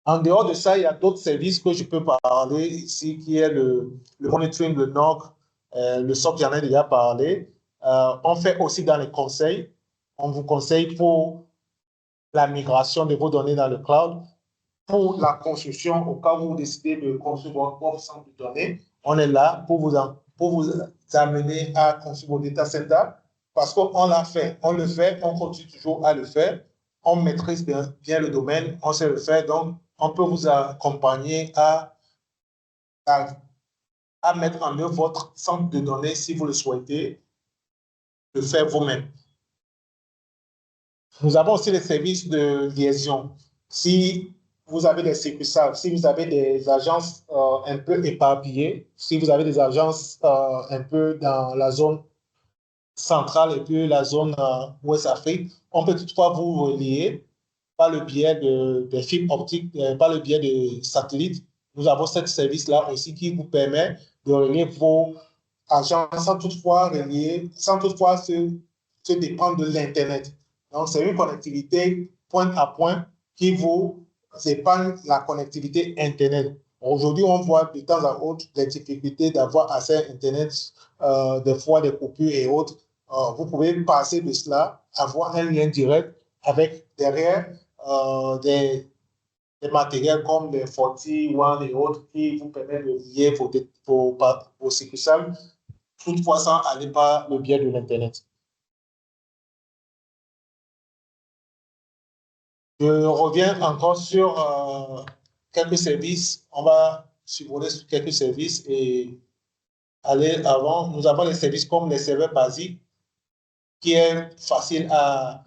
En dehors de ça, il y a d'autres services que je peux parler ici, qui est le monitoring, le NOC, le SOC, j'en ai déjà parlé. On fait aussi dans les conseils. On vous conseille pour la migration de vos données dans le cloud, pour la construction, au cas où vous décidez de construire votre propre centre de données. On est là pour vous amener à construire vos data centers parce qu'on l'a fait, on le fait, on continue toujours à le faire. On maîtrise bien le domaine, on sait le faire. Donc, on peut vous accompagner à mettre en œuvre votre centre de données si vous le souhaitez, le faire vous-même. Nous avons aussi les services de liaison. Si vous avez des succursales, si vous avez des agences un peu éparpillées, si vous avez des agences un peu dans la zone centrale et puis la zone Ouest-Afrique, on peut toutefois vous relier par le biais des fibres optiques, par le biais de satellites. Nous avons ce service-là aussi qui vous permet de relier vos agences sans toutefois se dépendre de l'Internet. Donc, c'est une connectivité point à point qui vous épargne la connectivité Internet. Aujourd'hui, on voit de temps à autre les difficultés d'avoir accès à Internet, des fois des coupures et autres. Vous pouvez passer de cela, avoir un lien direct avec derrière des matériels comme les 41 et autres qui vous permettent de lier vos succursales, toutefois sans aller par le biais de l'Internet. Je reviens encore sur quelques services. On va survoler sur quelques services et aller avant. Nous avons les services comme les serveurs basiques, qui est facile à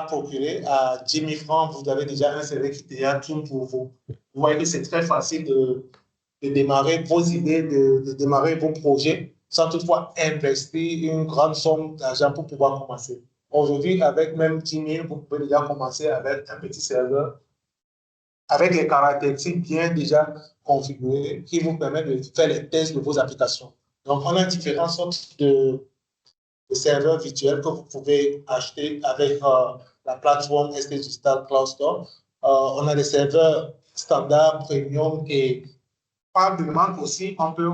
procurer. À 10 000 francs, vous avez déjà un serveur qui déjà tourne pour vous. Vous voyez que c'est très facile de démarrer vos idées, de démarrer vos projets, sans toutefois investir une grande somme d'argent pour pouvoir commencer. Aujourd'hui, avec même 10 000, vous pouvez déjà commencer avec un petit serveur, avec les caractéristiques bien déjà configurées qui vous permettent de faire les tests de vos applications. Donc, on a différentes sortes de serveurs virtuels que vous pouvez acheter avec la plateforme ST Digital Cloud Store. On a des serveurs standards, premium et par demande aussi. On peut,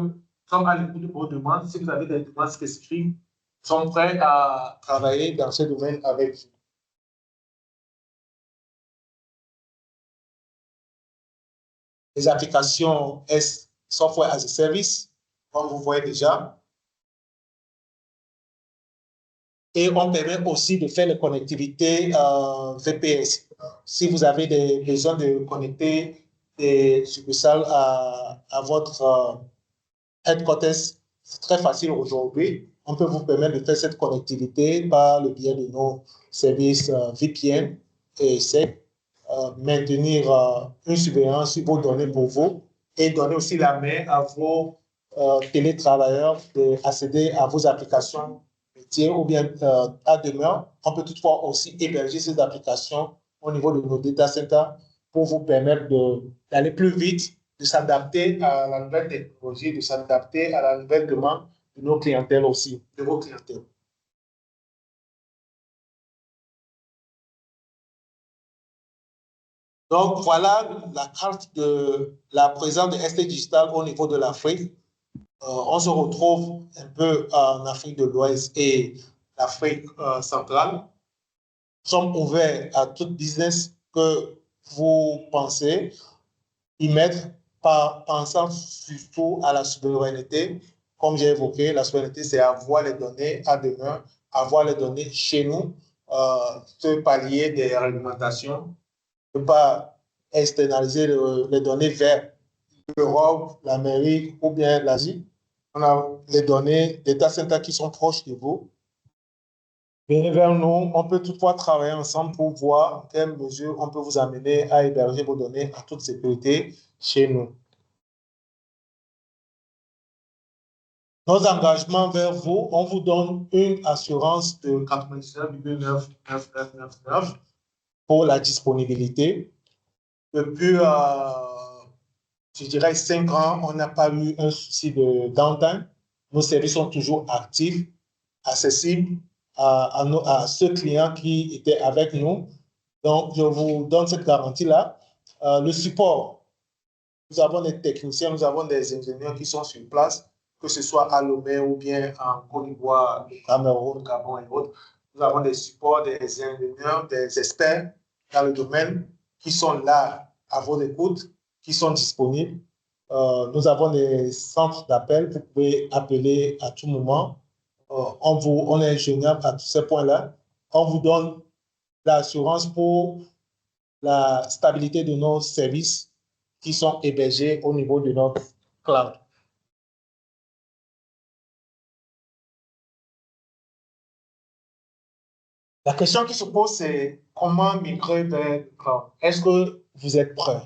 comme à l'écoute de vos demandes, si vous avez des demandes spécifiques, sont prêts à travailler dans ce domaine avec vous. Les applications Software as a Service, comme vous voyez déjà. Et on permet aussi de faire les connectivités VPS. Si vous avez besoin de connecter des succursales à votre headquarters, c'est très facile aujourd'hui. On peut vous permettre de faire cette connectivité par le biais de nos services VPN et SEC, maintenir une surveillance sur vos données pour vous et donner aussi la main à vos télétravailleurs d'accéder à vos applications métiers ou bien à demeure. On peut toutefois aussi héberger ces applications au niveau de nos data centers pour vous permettre d'aller plus vite, de s'adapter à la nouvelle technologie, de s'adapter à la nouvelle demande de nos clientèles aussi, de vos clientèles. Donc, voilà la carte de la présence de ST Digital au niveau de l'Afrique. On se retrouve un peu en Afrique de l'Ouest et l'Afrique centrale. Nous sommes ouverts à tout business que vous pensez y mettre, pensant surtout à la souveraineté. Comme j'ai évoqué, la souveraineté, c'est avoir les données à demeure, avoir les données chez nous, se pallier des réglementations, ne pas externaliser les données vers l'Europe, l'Amérique ou bien l'Asie. On a les données des data centers qui sont proches de vous. Venez vers nous, on peut toutefois travailler ensemble pour voir en quelle mesure on peut vous amener à héberger vos données en toute sécurité chez nous. Nos engagements vers vous, on vous donne une assurance de 99,9999 pour la disponibilité. Depuis je dirais, 5 ans, on n'a pas eu un souci de downtime. Nos services sont toujours actifs, accessibles à ceux clients qui étaient avec nous. Donc, je vous donne cette garantie-là. Le support, nous avons des techniciens, nous avons des ingénieurs qui sont sur place, que ce soit à Lomé ou bien en Côte d'Ivoire, Cameroun, Gabon et autres. Nous avons des supports, des ingénieurs, des experts dans le domaine qui sont là à votre écoute, qui sont disponibles. Nous avons des centres d'appel, vous pouvez appeler à tout moment. On est ingénieur à tous ces points-là. On vous donne l'assurance pour la stabilité de nos services qui sont hébergés au niveau de notre cloud. La question qui se pose, c'est comment migrer vers le cloud? Est-ce que vous êtes prêt?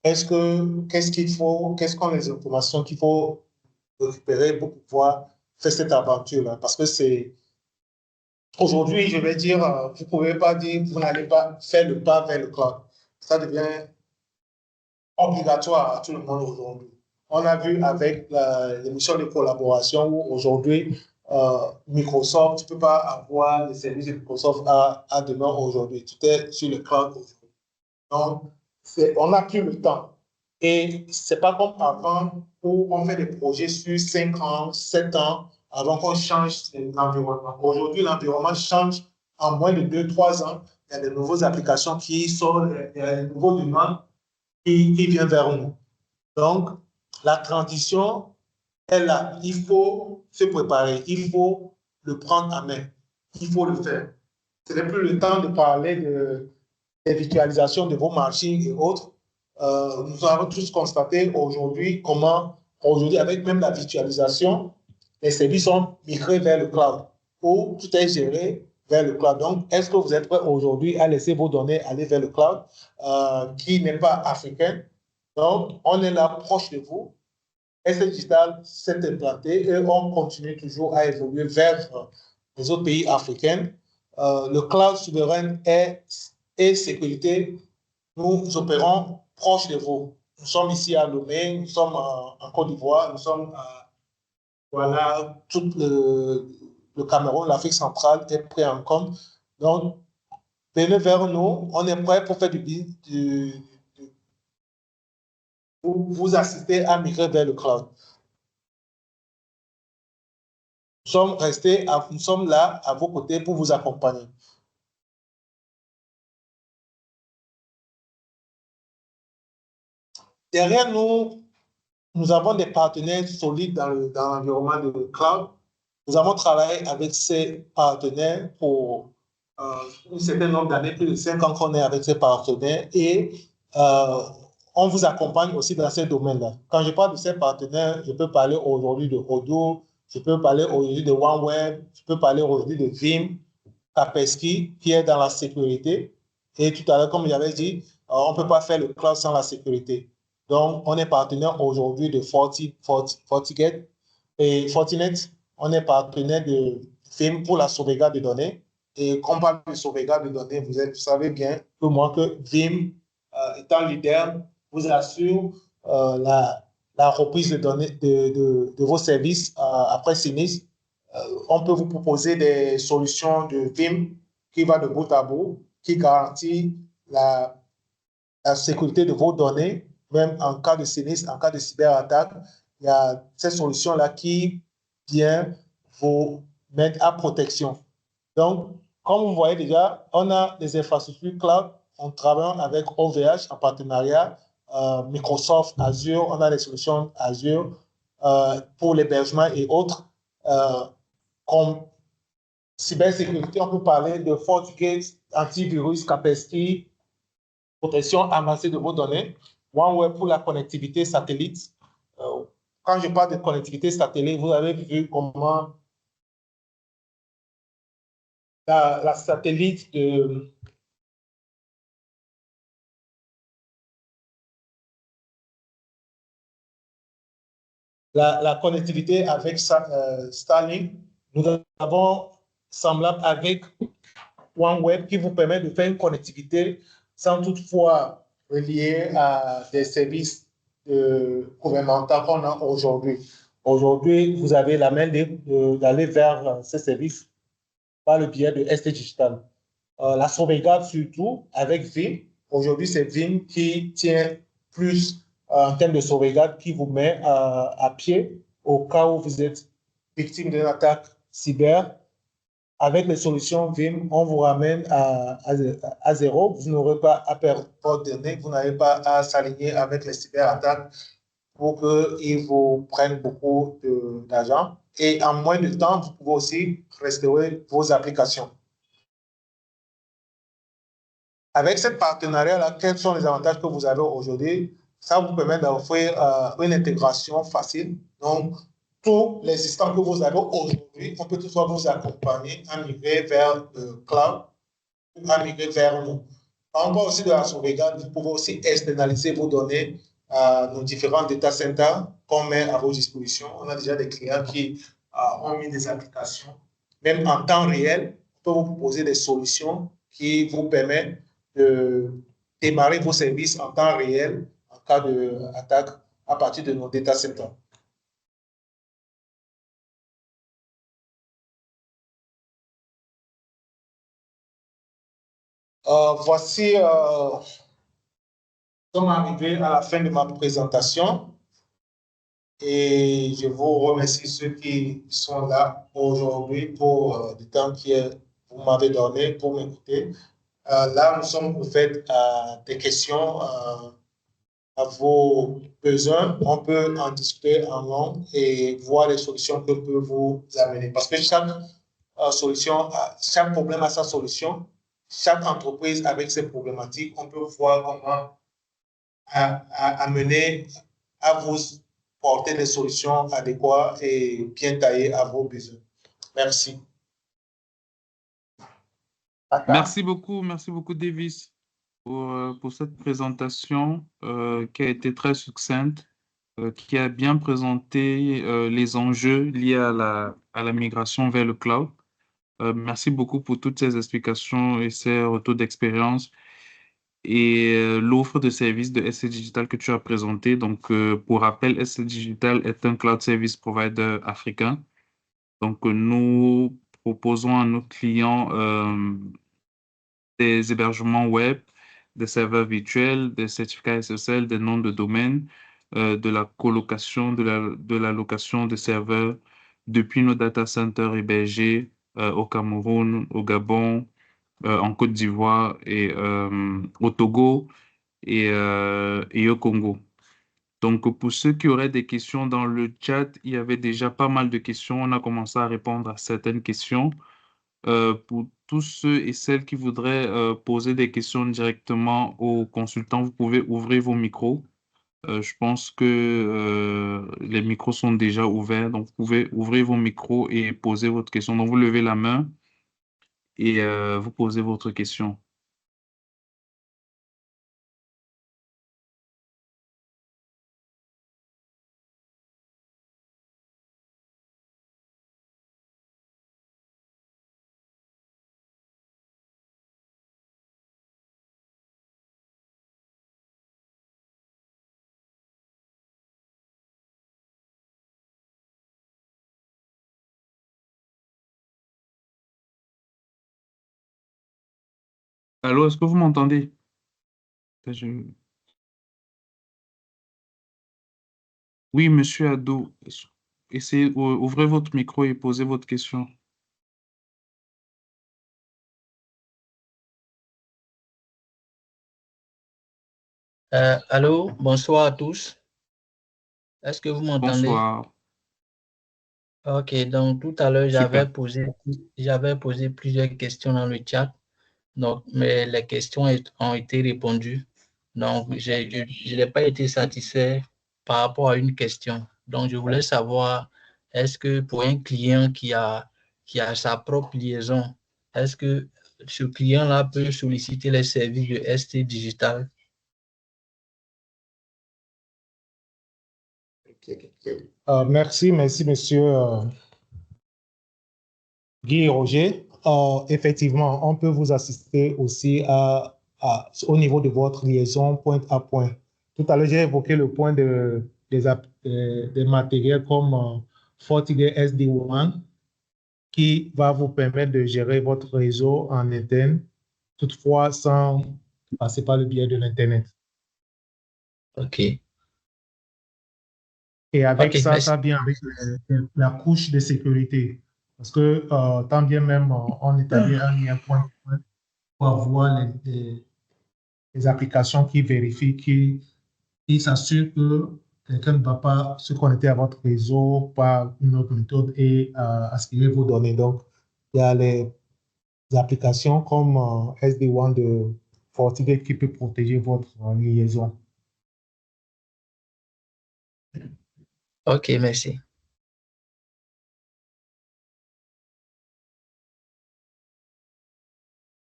Qu'est-ce qu'il faut, quelles sont les informations qu'il faut récupérer pour pouvoir faire cette aventure-là? Parce que c'est, aujourd'hui, je vais dire, vous ne pouvez pas dire, vous n'allez pas faire le pas vers le cloud. Ça devient obligatoire à tout le monde aujourd'hui. On a vu avec l'émission de collaboration où aujourd'hui, Microsoft, tu ne peux pas avoir les services de Microsoft à demain aujourd'hui. Tout est sur le cloud aujourd'hui. Donc, on n'a plus le temps. Et ce n'est pas comme avant où on fait des projets sur 5 ans, 7 ans avant qu'on change l'environnement. Aujourd'hui, l'environnement change en moins de 2-3 ans. Il y a de nouvelles applications qui sortent, il y a de nouveaux demandes qui viennent vers nous. Donc, la transition est là. Il faut se préparer. Il faut le prendre en main. Il faut le faire. Ce n'est plus le temps de parler des virtualisations de vos machines et autres. Nous avons tous constaté aujourd'hui comment, aujourd'hui, avec même la virtualisation, les services sont migrés vers le cloud, où tout est géré vers le cloud. Donc, est-ce que vous êtes prêt aujourd'hui à laisser vos données aller vers le cloud, qui n'est pas africain? Donc, on est là proche de vous. ST Digital s'est implanté et on continue toujours à évoluer vers les autres pays africains. Le cloud souverain et sécurité, nous opérons proche de vous. Nous sommes ici à Lomé, nous sommes en Côte d'Ivoire, nous sommes à voilà, tout le Cameroun, l'Afrique centrale est pris en compte. Donc, venez vers nous, on est prêt pour faire pour vous assister à migrer vers le cloud. Nous sommes là à vos côtés pour vous accompagner. Derrière nous, nous avons des partenaires solides dans l'environnement de cloud. Nous avons travaillé avec ces partenaires pour un certain nombre d'années, plus de 5 ans qu'on est avec ces partenaires et on vous accompagne aussi dans ces domaines-là. Quand je parle de ces partenaires, je peux parler aujourd'hui de Odoo, je peux parler aujourd'hui de OneWeb, je peux parler aujourd'hui de Veeam, Kaspersky, qui est dans la sécurité. Et tout à l'heure, comme j'avais dit, on ne peut pas faire le cloud sans la sécurité. Donc, on est partenaire aujourd'hui de Fortinet et Fortinet. On est partenaire de Veeam pour la sauvegarde de données. Et quand on parle de sauvegarde de données, vous savez bien que moi que Veeam, étant leader, vous assure la reprise de données de vos services après sinistre. On peut vous proposer des solutions de Veeam qui va de bout à bout, qui garantit la sécurité de vos données, même en cas de sinistre, en cas de cyberattaque. Il y a ces solutions-là qui viennent vous mettre à protection. Donc, comme vous voyez déjà, on a des infrastructures cloud. On travaille avec OVH en partenariat, Microsoft Azure, on a des solutions Azure pour l'hébergement et autres. Comme cybersécurité, on peut parler de FortiGate, antivirus, Kaspersky, protection avancée de vos données. OneWeb pour la connectivité satellite. Quand je parle de connectivité satellite, vous avez vu comment la satellite de la connectivité avec Starlink. Nous avons semblable avec OneWeb qui vous permet de faire une connectivité sans toutefois relier à des services gouvernementales qu'on a aujourd'hui. Aujourd'hui, vous avez la main d'aller vers ces services par le biais de ST Digital. La sauvegarde surtout avec Vim. Aujourd'hui, c'est Vim qui tient plus en termes de sauvegarde, qui vous met à pied au cas où vous êtes victime d'une attaque cyber. Avec les solutions Vim, on vous ramène à zéro. Vous n'aurez pas à perdre vos données, vous n'avez pas à s'aligner avec les cyberattaques pour qu'ils vous prennent beaucoup d'argent. Et en moins de temps, vous pouvez aussi restaurer vos applications. Avec ce partenariat-là, quels sont les avantages que vous avez aujourd'hui? Ça vous permet d'offrir une intégration facile. Donc, tous les systèmes que vous avez aujourd'hui, on peut toutefois vous accompagner à migrer vers le cloud ou à migrer vers nous. On parle aussi de la sauvegarde. Vous pouvez aussi externaliser vos données à nos différents data centers qu'on met à vos dispositions. On a déjà des clients qui ont mis des applications, même en temps réel. On peut vous proposer des solutions qui vous permettent de démarrer vos services en temps réel en cas d'attaque à partir de nos data centers. Voici, nous sommes arrivés à la fin de ma présentation et je vous remercie ceux qui sont là aujourd'hui pour le temps que vous m'avez donné pour m'écouter. Là, nous sommes ouverts à des questions, à vos besoins. On peut en discuter en long et voir les solutions que peut vous amener. Parce que chaque solution, chaque problème a sa solution. Chaque entreprise avec ses problématiques, on peut voir comment amener à vous porter des solutions adéquates et bien taillées à vos besoins. Merci. Merci beaucoup, Davis, pour cette présentation qui a été très succincte, qui a bien présenté les enjeux liés à la migration vers le cloud. Merci beaucoup pour toutes ces explications et ces retours d'expérience et l'offre de services de SC Digital que tu as présenté. Donc, pour rappel, SC Digital est un cloud service provider africain. Donc, nous proposons à nos clients des hébergements web, des serveurs virtuels, des certificats SSL, des noms de domaine, de la colocation, de la location de serveurs depuis nos data centers hébergés au Cameroun, au Gabon, en Côte d'Ivoire et au Togo et au Congo. Donc, pour ceux qui auraient des questions dans le chat, il y avait déjà pas mal de questions. On a commencé à répondre à certaines questions. Pour tous ceux et celles qui voudraient poser des questions directement aux consultants, vous pouvez ouvrir vos micros. Je pense que les micros sont déjà ouverts, donc vous pouvez ouvrir vos micros et poser votre question. Donc, vous levez la main et vous posez votre question. Allô, est-ce que vous m'entendez? Je- Oui, monsieur Ado, essayez, ouvrez votre micro et posez votre question. Allô, bonsoir à tous. Est-ce que vous m'entendez? Bonsoir. Ok, donc tout à l'heure, Super. j'avais posé plusieurs questions dans le chat, donc, mais les questions ont été répondues. Donc, je n'ai pas été satisfait par rapport à une question. Donc, je voulais savoir, est-ce que pour un client qui a sa propre liaison, est-ce que ce client-là peut solliciter les services de ST Digital? Merci, monsieur Guy et Roger. Effectivement, on peut vous assister aussi au niveau de votre liaison point à point. Tout à l'heure, j'ai évoqué le point des matériels comme FortiGate SD-WAN qui va vous permettre de gérer votre réseau en interne, toutefois sans passer par le biais de l'Internet. OK. Et avec OK, ça, merci. ça vient avec la couche de sécurité. Parce que tant bien même on établit un lien point pour avoir les applications qui vérifient, qui s'assurent que quelqu'un ne va pas se connecter à votre réseau par une autre méthode et aspirer vos données. Donc, il y a les applications comme SD-WAN de FortiGate qui peut protéger votre liaison. OK, merci.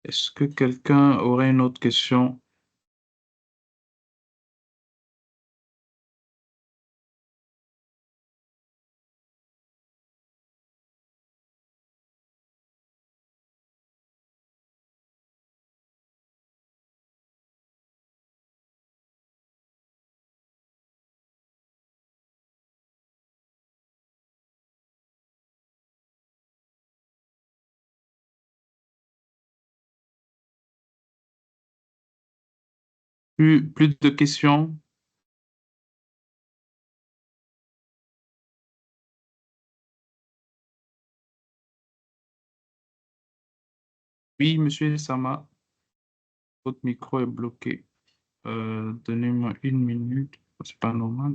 Est-ce que quelqu'un aurait une autre question? Plus de questions? Oui, monsieur Sama, votre micro est bloqué. Donnez-moi une minute. C'est pas normal.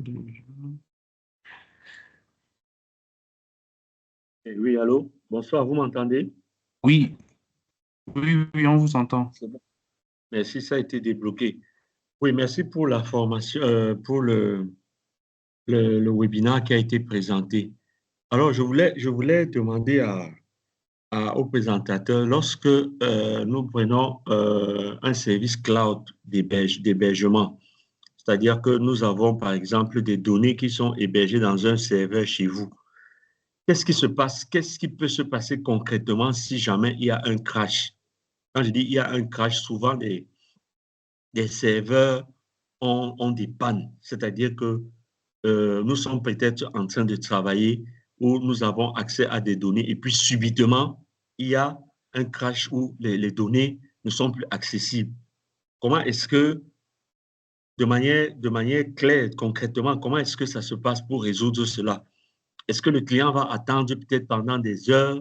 Oui, allô? Bonsoir, vous m'entendez? Oui, oui, on vous entend. C'est bon. Merci, ça a été débloqué. Oui, merci pour la formation, pour le webinaire qui a été présenté. Alors, je voulais demander au présentateur, lorsque nous prenons un service cloud d'hébergement, c'est-à-dire que nous avons, par exemple, des données qui sont hébergées dans un serveur chez vous, qu'est-ce qui se passe? Qu'est-ce qui peut se passer concrètement si jamais il y a un crash? Quand je dis il y a un crash, souvent des serveurs ont des pannes, c'est-à-dire que nous sommes peut-être en train de travailler où nous avons accès à des données et puis subitement, il y a un crash où les données ne sont plus accessibles. Comment est-ce que, de manière claire, concrètement, comment est-ce que ça se passe pour résoudre cela? Est-ce que le client va attendre peut-être pendant des heures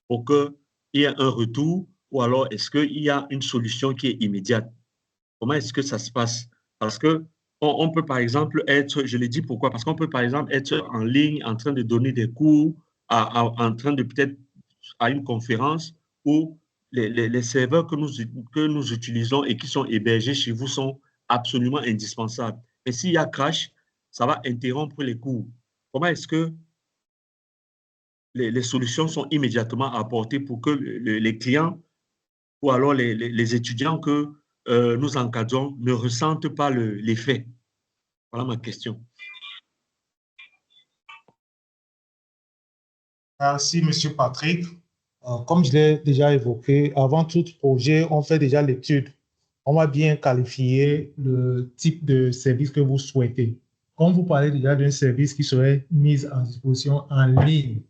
pour qu'il y ait un retour ou alors est-ce qu'il y a une solution qui est immédiate? Comment est-ce que ça se passe? Parce que on peut par exemple être, je l'ai dit pourquoi, parce qu'on peut par exemple être en ligne en train de donner des cours, en train de peut-être à une conférence où les serveurs que nous utilisons et qui sont hébergés chez vous sont absolument indispensables. Et s'il y a crash, ça va interrompre les cours. Comment est-ce que les solutions sont immédiatement apportées pour que les clients ou alors les étudiants que nous encadrons ne ressentent pas l'effet? Voilà ma question. Merci, Monsieur Patrick. Comme je l'ai déjà évoqué, avant tout projet, on fait déjà l'étude. On va bien qualifier le type de service que vous souhaitez. Comme vous parlez déjà d'un service qui serait mis en disposition en ligne,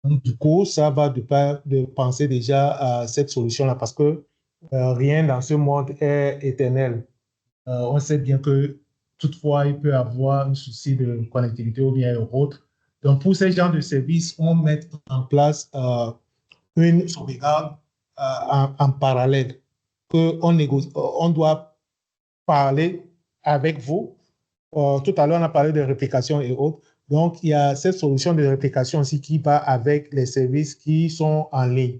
donc, du coup, ça va de penser déjà à cette solution-là parce que rien dans ce monde est éternel. On sait bien que toutefois, il peut y avoir un souci de connectivité ou bien autre. Donc, pour ces genres de services, on met en place une sauvegarde en parallèle, on doit parler avec vous. Tout à l'heure, on a parlé de réplication et autres. Donc, il y a cette solution de réplication aussi qui va avec les services qui sont en ligne.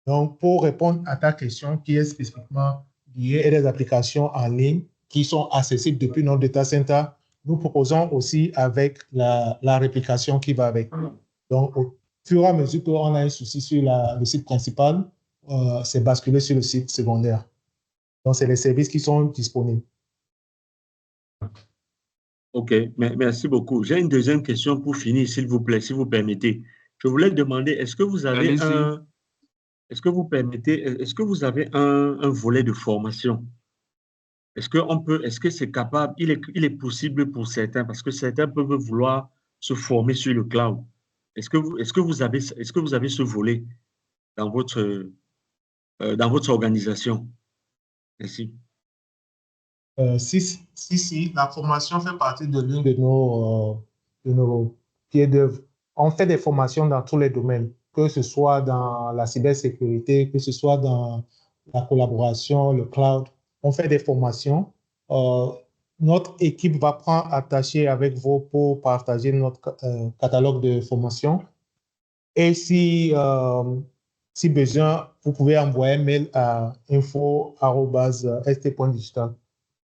Donc, pour répondre à ta question qui est spécifiquement liée à des applications en ligne qui sont accessibles depuis notre data center, nous proposons aussi avec la réplication qui va avec. Donc, au fur et à mesure qu'on a un souci sur le site principal, c'est basculé sur le site secondaire. Donc, c'est les services qui sont disponibles. OK, merci beaucoup. J'ai une deuxième question pour finir, s'il vous plaît, si vous permettez. Je voulais demander, est-ce que vous avez Allez-y. est-ce que vous avez un volet de formation? est-ce que c'est capable, il est possible pour certains, parce que certains peuvent vouloir se former sur le cloud. Est-ce que vous avez ce volet dans votre organisation? Merci. Si, la formation fait partie de l'une de nos pieds d'œuvre. On fait des formations dans tous les domaines, que ce soit dans la cybersécurité, que ce soit dans la collaboration, le cloud. On fait des formations. Notre équipe va prendre attaché avec vous pour partager notre catalogue de formation. Et si besoin, vous pouvez envoyer un mail à info@st.digital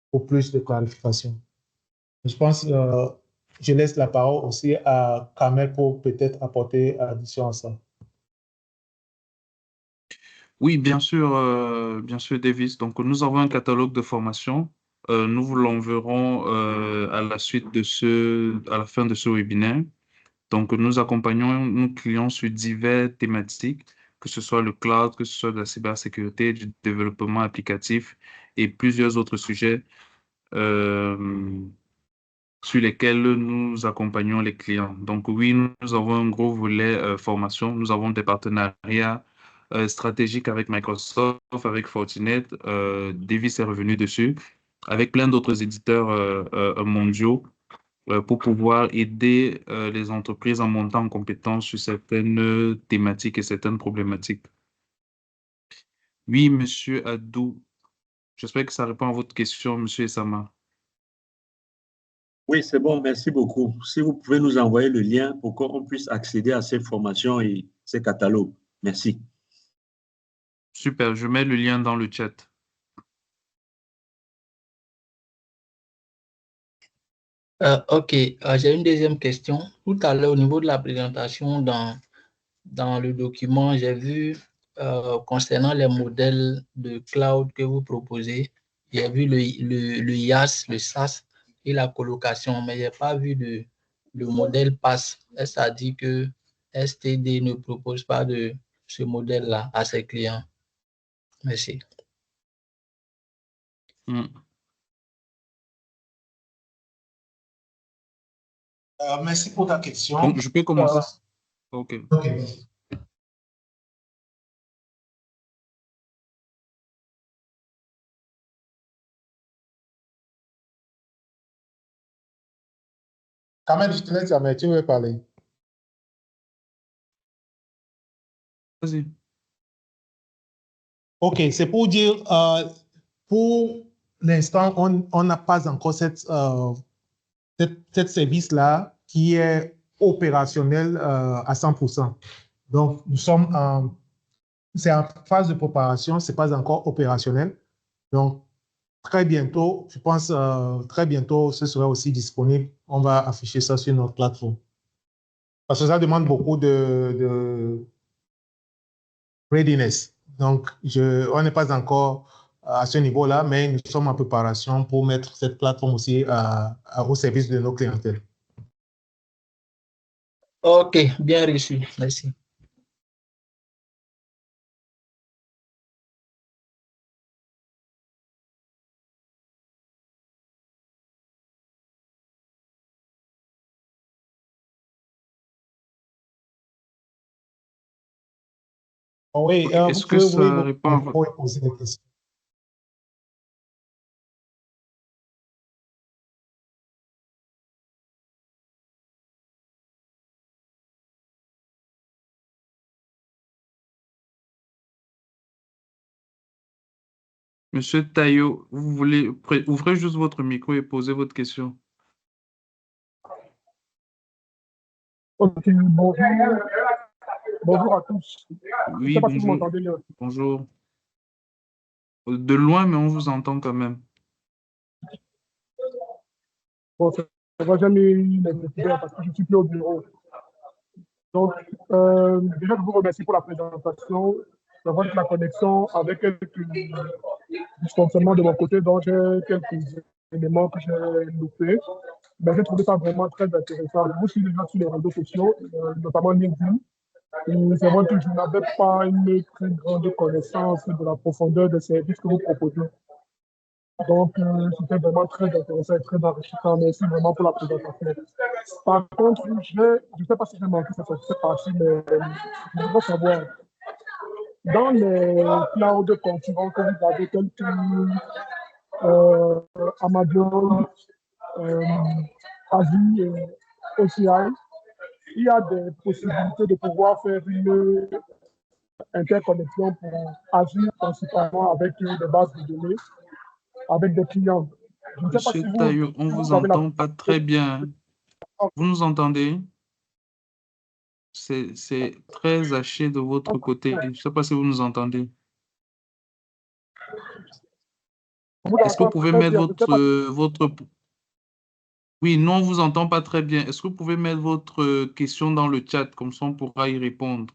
pour plus de clarification. Je pense, je laisse la parole aussi à Kamel pour peut-être apporter addition à ça. Oui, bien sûr, Davis. Donc, nous avons un catalogue de formation. Nous vous l'enverrons à la fin de ce webinaire. Donc, nous accompagnons nos clients sur diverses thématiques, que ce soit le cloud, que ce soit de la cybersécurité, du développement applicatif et plusieurs autres sujets sur lesquels nous accompagnons les clients. Donc, oui, nous avons un gros volet formation. Nous avons des partenariats stratégiques avec Microsoft, avec Fortinet. Davis est revenu dessus, avec plein d'autres éditeurs mondiaux pour pouvoir aider les entreprises en montant en compétence sur certaines thématiques et certaines problématiques. Oui, Monsieur Adou, j'espère que ça répond à votre question, Monsieur Essama. Oui, c'est bon, merci beaucoup. Si vous pouvez nous envoyer le lien pour qu'on puisse accéder à ces formations et ces catalogues. Merci. Super, je mets le lien dans le chat. OK, j'ai une deuxième question. Tout à l'heure, au niveau de la présentation dans le document, j'ai vu concernant les modèles de cloud que vous proposez, j'ai vu le IaaS, le SaaS et la colocation, mais je n'ai pas vu le modèle PaaS. Est-ce que ça dit que STD ne propose pas de ce modèle-là à ses clients? Merci. Merci pour ta question. Donc, je peux commencer? OK. Kamel, je te laisse, mais tu veux parler. Vas-y. OK, c'est pour dire, pour l'instant, on n'a pas encore cette service-là qui est opérationnel à 100%. Donc, c'est en phase de préparation, ce n'est pas encore opérationnel. Donc, très bientôt, je pense, très bientôt, ce sera aussi disponible. On va afficher ça sur notre plateforme. Parce que ça demande beaucoup de readiness. Donc, on n'est pas encore à ce niveau-là, mais nous sommes en préparation pour mettre cette plateforme aussi au service de nos clientèles. OK, bien reçu. Merci. Oui, Est-ce que ça répond à votre... poser des questions. Monsieur Tayo, vous voulez ouvrez juste votre micro et posez votre question. Ok, bonjour. Bonjour à tous. Oui, Je ne sais pas si vous bonjour. m'entendez bien. Bonjour. De loin, mais on vous entend quand même. Bon, ça va jamais les étudiants parce que je ne suis plus au bureau. Donc, déjà, je vous remercie pour la présentation. C'est vrai que la connexion avec quelques dysfonctionnements de mon côté, donc j'ai quelques éléments que j'ai loupés. Mais j'ai trouvé ça vraiment très intéressant. Je vous suis déjà sur les réseaux sociaux, notamment LinkedIn. Et c'est vrai que je n'avais pas une très grande connaissance de la profondeur des services que vous proposez. Donc, c'était vraiment très intéressant et très enrichissant. Merci vraiment pour la présentation. Par contre, je ne sais pas si j'ai manqué cette partie, mais je voudrais savoir, dans les clouds concurrents que vous avez, tels que Amazon, euh, Asie et OCI, il y a des possibilités de pouvoir faire une interconnexion pour agir principalement avec des bases de données, avec des clients. Je ne sais pas Monsieur si Tayo, on ne vous vous avez la entend pas très bien. Vous nous entendez? C'est très haché de votre côté. Je ne sais pas si vous nous entendez. vous Est-ce que vous entendez pouvez très mettre bien. Je ne sais pas si votre... Oui, non, on ne vous entend pas très bien. Est-ce que vous pouvez mettre votre question dans le chat, comme ça on pourra y répondre?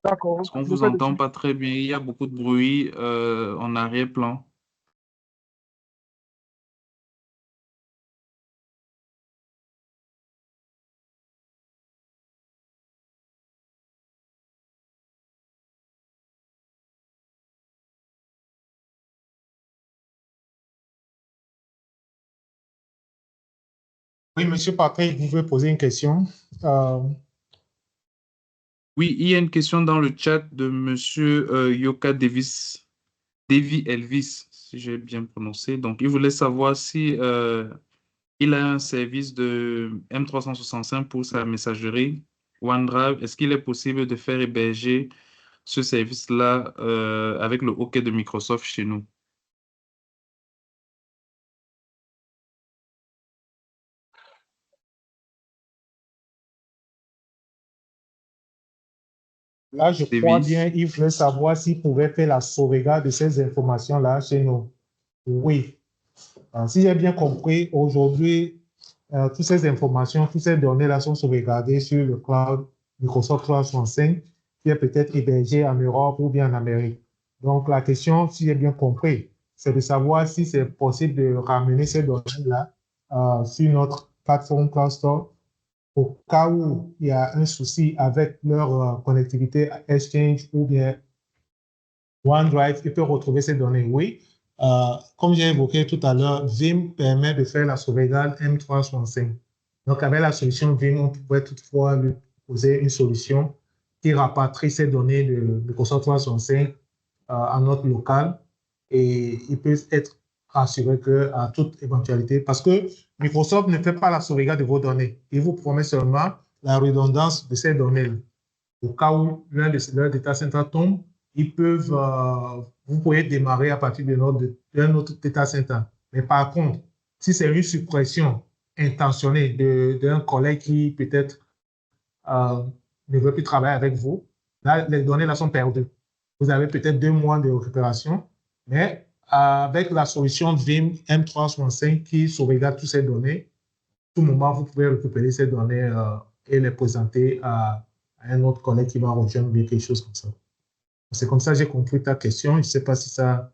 d'accord, Parce qu'on ne je vous fais de entend suite. pas très bien. Il y a beaucoup de bruit en arrière-plan. Oui, Monsieur Patrick, vous pouvez poser une question. Oui, il y a une question dans le chat de Monsieur Yoka Davis, Davy Elvis, si j'ai bien prononcé. Donc, il voulait savoir si il a un service de M365 pour sa messagerie OneDrive. Est-ce qu'il est possible de faire héberger ce service-là avec le OK de Microsoft chez nous? Là, je crois Davis? bien, il voulait savoir s'il pouvait faire la sauvegarde de ces informations-là chez nous. Oui. Si j'ai bien compris, aujourd'hui, toutes ces informations, toutes ces données-là sont sauvegardées sur le cloud Microsoft 365, qui est peut-être hébergé en Europe ou bien en Amérique. Donc, la question, si j'ai bien compris, c'est de savoir si c'est possible de ramener ces données-là sur notre plateforme Cloud Store au cas où il y a un souci avec leur connectivité Exchange ou bien OneDrive, il peut retrouver ces données. Oui, comme j'ai évoqué tout à l'heure, Vim permet de faire la sauvegarde M365. Donc, avec la solution Vim, on pourrait toutefois lui proposer une solution qui rapatrie ces données de Microsoft 365 à notre local et il peut être rassuré qu'à toute éventualité, parce que Microsoft ne fait pas la sauvegarde de vos données. Il vous promet seulement la redondance de ces données. Au cas où l'un de leurs data centers tombe, vous pouvez démarrer à partir d'un autre data center. Mais par contre, si c'est une suppression intentionnée d'un collègue qui peut-être euh, ne veut plus travailler avec vous, là, les données là sont perdues. Vous avez peut-être 2 mois de récupération, mais avec la solution Vim M365 qui sauvegarde toutes ces données, tout moment, vous pouvez récupérer ces données et les présenter à un autre collègue qui va rejoindre bien quelque chose comme ça. C'est comme ça que j'ai compris ta question. Je ne sais pas si ça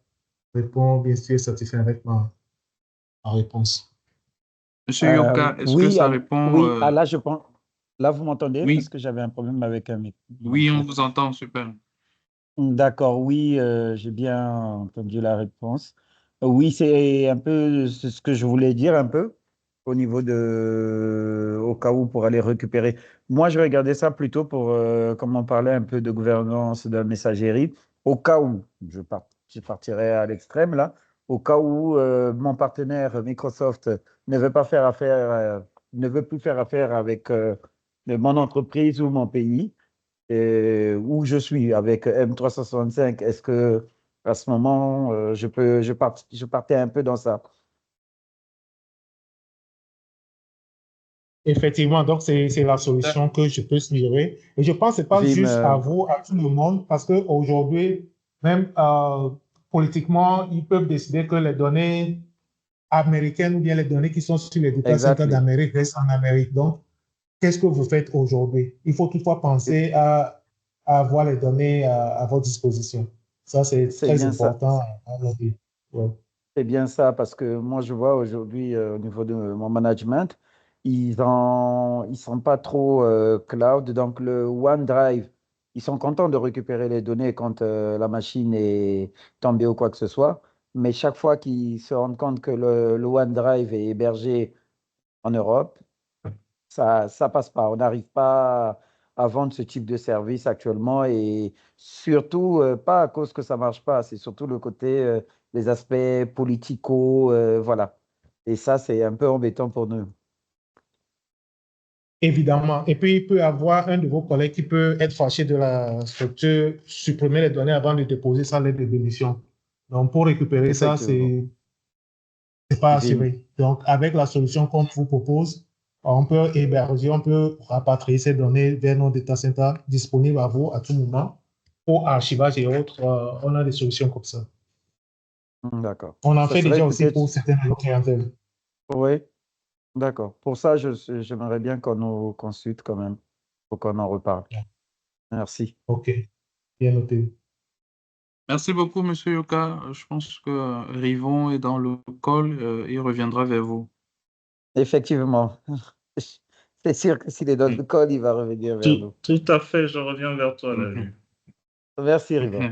répond, bien sûr, satisfait avec ma réponse. Monsieur Yoka, est-ce que Oui, ça répond? oui, là, je pense. Là, vous m'entendez parce Oui, que j'avais un problème avec un oui, on micro. vous entend, super. D'accord, oui, j'ai bien entendu la réponse. Oui, c'est un peu ce que je voulais dire un peu au niveau au cas où pour aller récupérer. Moi, je regardais ça plutôt pour, comme on parlait un peu de gouvernance de la messagerie, au cas où, je partirais à l'extrême là, au cas où mon partenaire Microsoft ne veut pas faire affaire, ne veut plus faire affaire avec mon entreprise ou mon pays où je suis avec M365, est-ce que à ce moment, je partais un peu dans ça. Effectivement, donc c'est la solution que je peux suggérer. Et je pense que ce n'est pas Vim, juste à vous, à tout le monde, parce qu'aujourd'hui, même politiquement, ils peuvent décider que les données américaines ou bien les données qui sont sur les data centers exactly. d'Amérique restent en Amérique. Donc, qu'est-ce que vous faites aujourd'hui? Il faut toutefois penser à avoir les données à votre disposition. Ça, c'est C'est très bien ça. important à noter. Ouais. C'est bien ça, parce que moi, je vois aujourd'hui au niveau de mon management, ils sont pas trop cloud. Donc, le OneDrive, ils sont contents de récupérer les données quand la machine est tombée ou quoi que ce soit. Mais chaque fois qu'ils se rendent compte que le OneDrive est hébergé en Europe, ça passe pas. On n'arrive pas à vendre ce type de service actuellement et surtout pas à cause que ça marche pas. C'est surtout le côté, les aspects politico, voilà. Et ça, c'est un peu embêtant pour nous. Évidemment. Et puis, il peut y avoir un de vos collègues qui peut être fâché de la structure, supprimer les données avant de déposer sa lettre de démission. Donc, pour récupérer ça, Effectivement. c'est pas Vim. assuré. Donc, avec la solution qu'on vous propose, on peut héberger, on peut rapatrier ces données vers nos data centers disponibles à vous à tout moment pour archivage et autres. On a des solutions comme ça. D'accord. On en Ça fait serait déjà aussi peut-être, pour certaines de nos clientèles. oui, d'accord. Pour ça, j'aimerais bien qu'on nous consulte quand même, pour qu'on en reparle. Merci. OK, bien noté. Merci beaucoup, Monsieur Yoka. Je pense que Rivon est dans le call. Il reviendra vers vous. Effectivement. C'est sûr que s'il est dans le call, il va revenir vers nous. Tout à fait, je reviens vers toi, David. Merci, Rivan.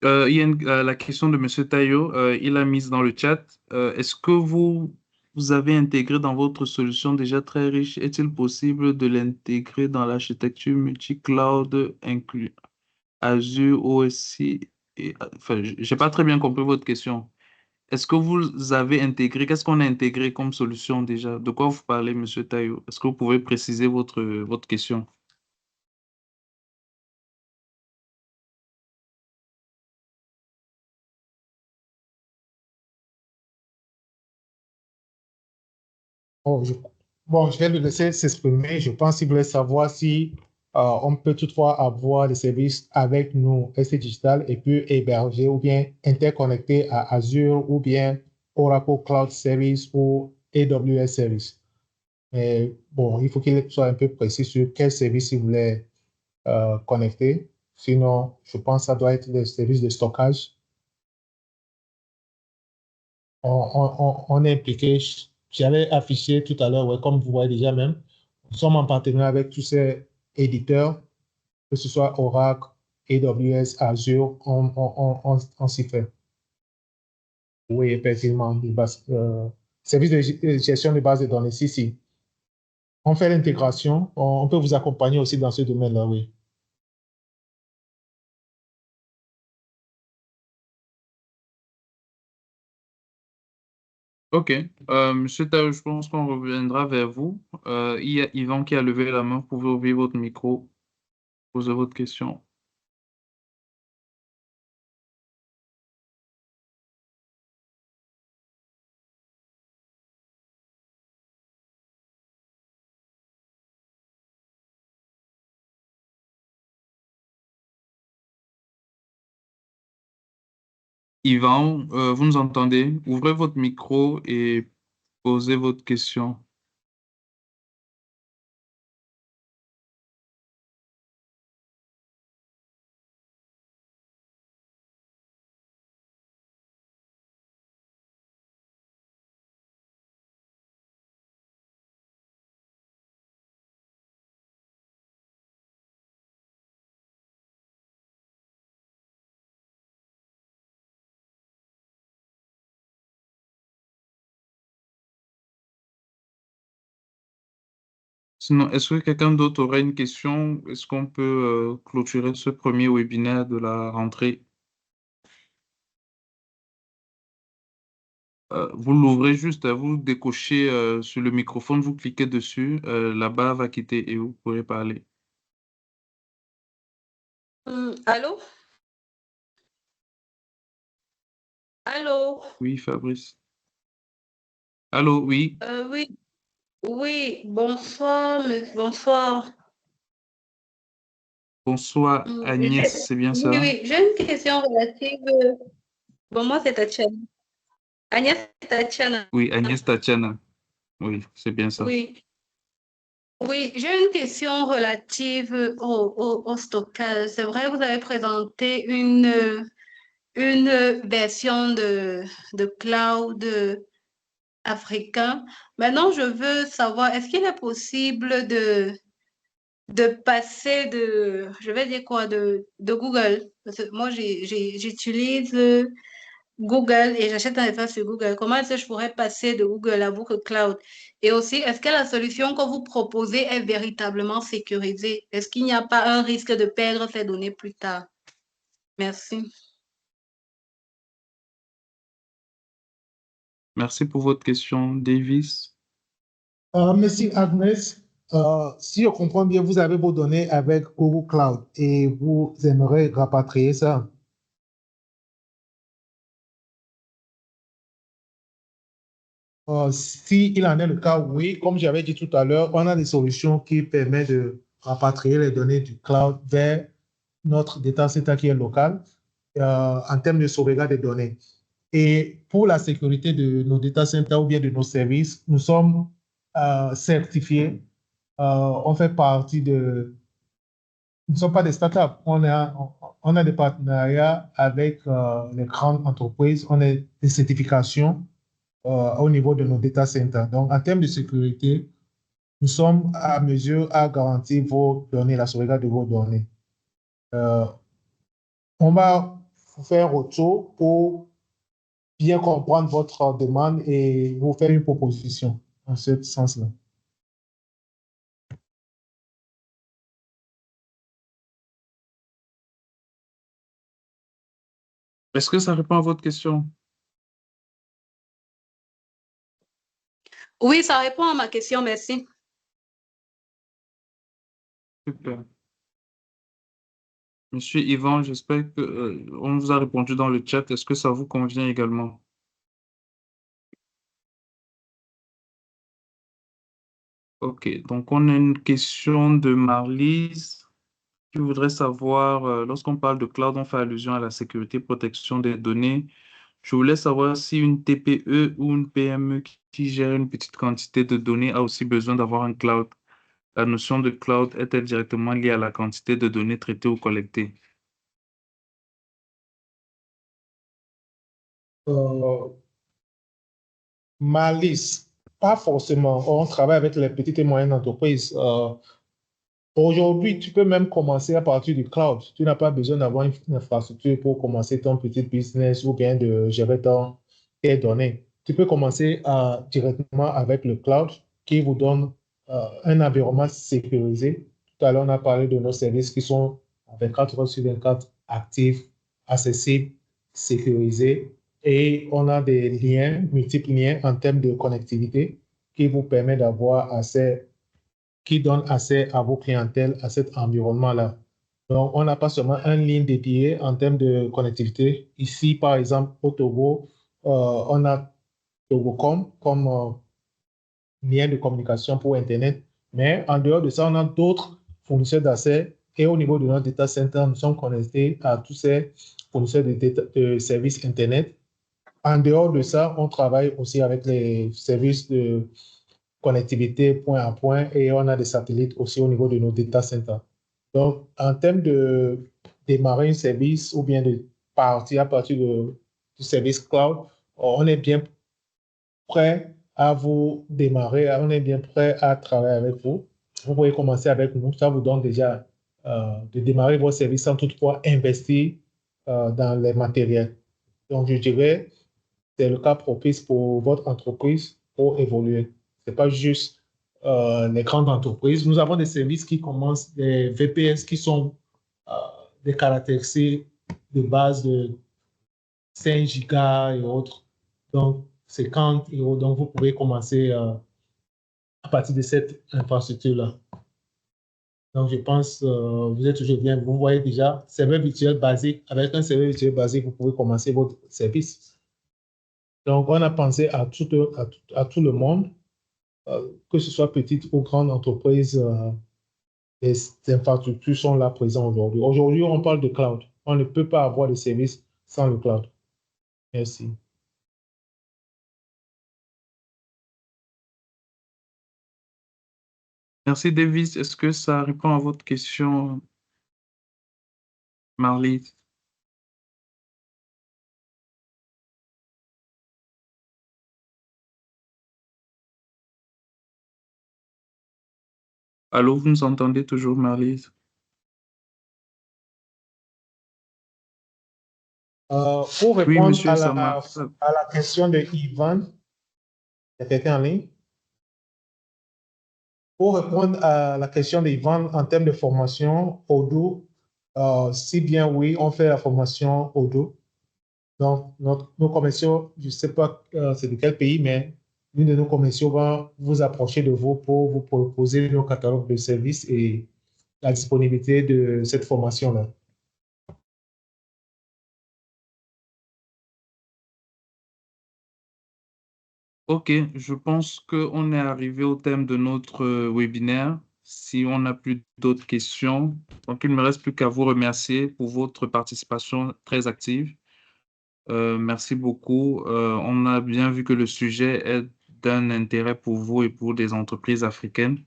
Il y a la question de Monsieur Tayo. Il a mise dans le chat. Est-ce que vous avez intégré dans votre solution déjà très riche, est-il possible de l'intégrer dans l'architecture multi-cloud inclus Azure, OSI enfin, j'ai pas très bien compris votre question. Est-ce que vous avez intégré, qu'est-ce qu'on a intégré comme solution déjà? De quoi vous parlez, Monsieur Tayo? Est-ce que vous pouvez préciser votre question? Oh, bon, je vais le laisser s'exprimer. Je pense qu'il voulait savoir si on peut toutefois avoir des services avec nous, ST Digital, et puis héberger ou bien interconnecter à Azure ou bien Oracle Cloud Service ou AWS Service. Mais bon, il faut qu'il soit un peu précis sur quel service il voulait connecter. Sinon, je pense que ça doit être des services de stockage. On est impliqué. J'avais affiché tout à l'heure, ouais, comme vous voyez déjà même, nous sommes en partenariat avec tous ces éditeurs, que ce soit Oracle, AWS, Azure, on s'y fait. Oui, effectivement, service de gestion de base de données, si. On fait l'intégration, on peut vous accompagner aussi dans ce domaine-là, oui. Ok, Monsieur Tayo, je pense qu'on reviendra vers vous. Il y a Yvan qui a levé la main. Vous pouvez ouvrir votre micro, poser votre question. Yvan, vous nous entendez? Ouvrez votre micro et posez votre question. Sinon, est-ce que quelqu'un d'autre aurait une question? Est-ce qu'on peut clôturer ce premier webinaire de la rentrée? Vous l'ouvrez juste, vous décochez sur le microphone, vous cliquez dessus, la barre va quitter et vous pourrez parler. Allô? Allô? Oui, Fabrice. Allô, oui. Oui, oui, bonsoir, bonsoir. Bonsoir, Agnès, c'est bien Oui, ça? oui, j'ai une question relative. Bon, moi, c'est Tatiana. Agnès Tatiana. Oui, Agnès Tatiana. Oui, c'est bien ça. Oui, oui, j'ai une question relative au stockage. C'est vrai, vous avez présenté une version de cloud africain. Maintenant, je veux savoir, est-ce qu'il est possible de passer je vais dire quoi, de Google? Parce que moi, j'utilise Google et j'achète un espace sur Google. Comment est-ce que je pourrais passer de Google à Google Cloud? Et aussi, est-ce que la solution que vous proposez est véritablement sécurisée? Est-ce qu'il n'y a pas un risque de perdre ces données plus tard? Merci. Merci pour votre question, Davis. Merci Agnès. Si je comprends bien, vous avez vos données avec Google Cloud et vous aimeriez rapatrier ça. Si il en est le cas, oui, comme j'avais dit tout à l'heure, on a des solutions qui permettent de rapatrier les données du cloud vers notre data center qui est local en termes de sauvegarde des données. Et pour la sécurité de nos data centers ou bien de nos services, nous sommes certifiés. On fait partie de... Nous ne sommes pas des startups. On a des partenariats avec les grandes entreprises. On a des certifications au niveau de nos data centers. Donc, en termes de sécurité, nous sommes à mesure à garantir vos données, la sauvegarde de vos données. On va vous faire un retour pour bien comprendre votre demande et vous faire une proposition en ce sens-là. Est-ce que ça répond à votre question? Oui, ça répond à ma question, merci. Super. Monsieur Yvan, j'espère que on vous a répondu dans le chat. Est-ce que ça vous convient également? Ok, donc on a une question de Marlise qui voudrait savoir, lorsqu'on parle de cloud, on fait allusion à la sécurité, protection des données. Je voulais savoir si une TPE ou une PME qui gère une petite quantité de données a aussi besoin d'avoir un cloud. La notion de cloud est-elle directement liée à la quantité de données traitées ou collectées? Malice, pas forcément. On travaille avec les petites et moyennes entreprises. Aujourd'hui, tu peux même commencer à partir du cloud. Tu n'as pas besoin d'avoir une infrastructure pour commencer ton petit business ou bien de gérer tes données. Tu peux commencer directement avec le cloud qui vous donne un environnement sécurisé. Tout à l'heure, on a parlé de nos services qui sont 24 heures sur 24 actifs, accessibles, sécurisés. Et on a des liens, multiples liens en termes de connectivité qui vous permet d'avoir accès qui donne accès à vos clientèles à cet environnement-là. Donc, on n'a pas seulement une ligne dédiée en termes de connectivité. Ici, par exemple, au Togo, on a Togocom comme lien de communication pour Internet. Mais en dehors de ça, on a d'autres fournisseurs d'accès. Et au niveau de notre data center, nous sommes connectés à tous ces fournisseurs de services Internet. En dehors de ça, on travaille aussi avec les services de connectivité point à point et on a des satellites aussi au niveau de nos data centers. Donc, en termes de démarrer un service ou bien de partir à partir du service cloud, on est bien prêt à vous démarrer, on est bien prêt à travailler avec vous. Vous pouvez commencer avec nous, ça vous donne déjà de démarrer vos services sans toutefois investir dans les matériels. Donc, je dirais, c'est le cas propice pour votre entreprise pour évoluer. Ce n'est pas juste les grandes entreprises. Nous avons des services qui commencent, des VPS qui sont euh, des caractéristiques de base de 5 gigas et autres. Donc, 50 euros. Donc, vous pouvez commencer à partir de cette infrastructure-là. Donc, je pense vous êtes toujours bien. Vous voyez déjà, serveur virtuel basique. Avec un serveur virtuel basique, vous pouvez commencer votre service. Donc, on a pensé à tout le monde, que ce soit petite ou grande entreprise, les infrastructures sont là présentes aujourd'hui. Aujourd'hui, on parle de cloud. On ne peut pas avoir de service sans le cloud. Merci. Merci, Davis. Est-ce que ça répond à votre question, Marlise? Allô, vous nous entendez toujours, Marlise? Pour Oui, répondre monsieur Sama. à la question de Ivan, il y a quelqu'un en ligne? Pour répondre à la question d'Ivan en termes de formation Odoo, si bien oui, on fait la formation Odoo. Donc, nos commerciaux, je ne sais pas c'est de quel pays, mais l'une de nos commerciaux va vous approcher de vous pour vous proposer nos catalogues de services et la disponibilité de cette formation-là. OK, je pense qu'on est arrivé au thème de notre webinaire. Si on n'a plus d'autres questions, donc il ne me reste plus qu'à vous remercier pour votre participation très active. Merci beaucoup. On a bien vu que le sujet est d'un intérêt pour vous et pour des entreprises africaines.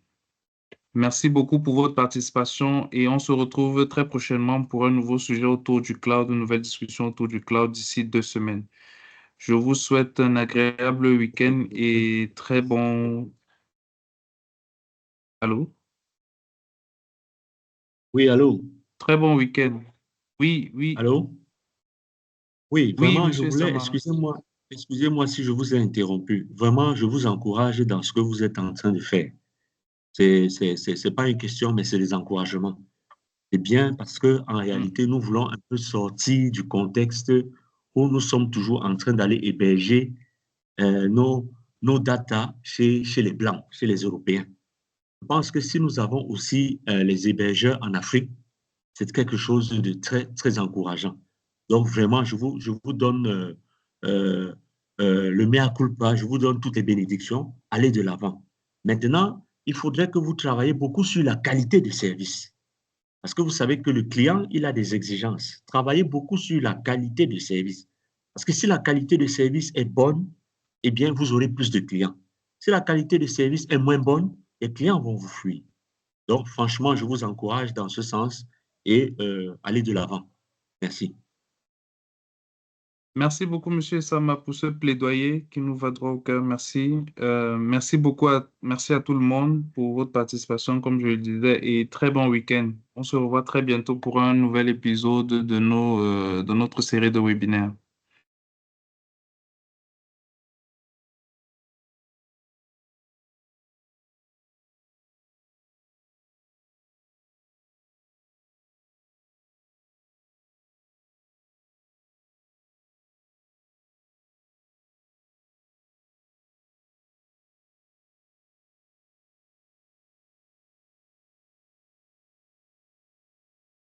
Merci beaucoup pour votre participation et on se retrouve très prochainement pour un nouveau sujet autour du cloud, une nouvelle discussion autour du cloud d'ici 2 semaines. Je vous souhaite un agréable week-end et très bon... Allô? Oui, allô? Très bon week-end. Oui, oui, Allô? Oui, oui, vraiment, je monsieur voulais, Sama. excusez-moi si je vous ai interrompu. Vraiment, je vous encourage dans ce que vous êtes en train de faire. C'est pas une question, mais c'est des encouragements. C'est bien parce que en Mm. réalité, nous voulons un peu sortir du contexte où nous sommes toujours en train d'aller héberger nos data chez les Blancs, chez les Européens. Je pense que si nous avons aussi les hébergeurs en Afrique, c'est quelque chose de très, très encourageant. Donc, vraiment, je vous donne euh, le mea culpa, je vous donne toutes les bénédictions, allez de l'avant. Maintenant, il faudrait que vous travaillez beaucoup sur la qualité des services. Parce que vous savez que le client, il a des exigences. Travaillez beaucoup sur la qualité de service. Parce que si la qualité de service est bonne, eh bien, vous aurez plus de clients. Si la qualité de service est moins bonne, les clients vont vous fuir. Donc, franchement, je vous encourage dans ce sens et allez de l'avant. Merci. Merci beaucoup, monsieur Sama, pour ce plaidoyer qui nous va droit au cœur. Merci. Merci beaucoup merci à tout le monde pour votre participation, comme je le disais, et très bon week-end. On se revoit très bientôt pour un nouvel épisode de notre série de webinaires.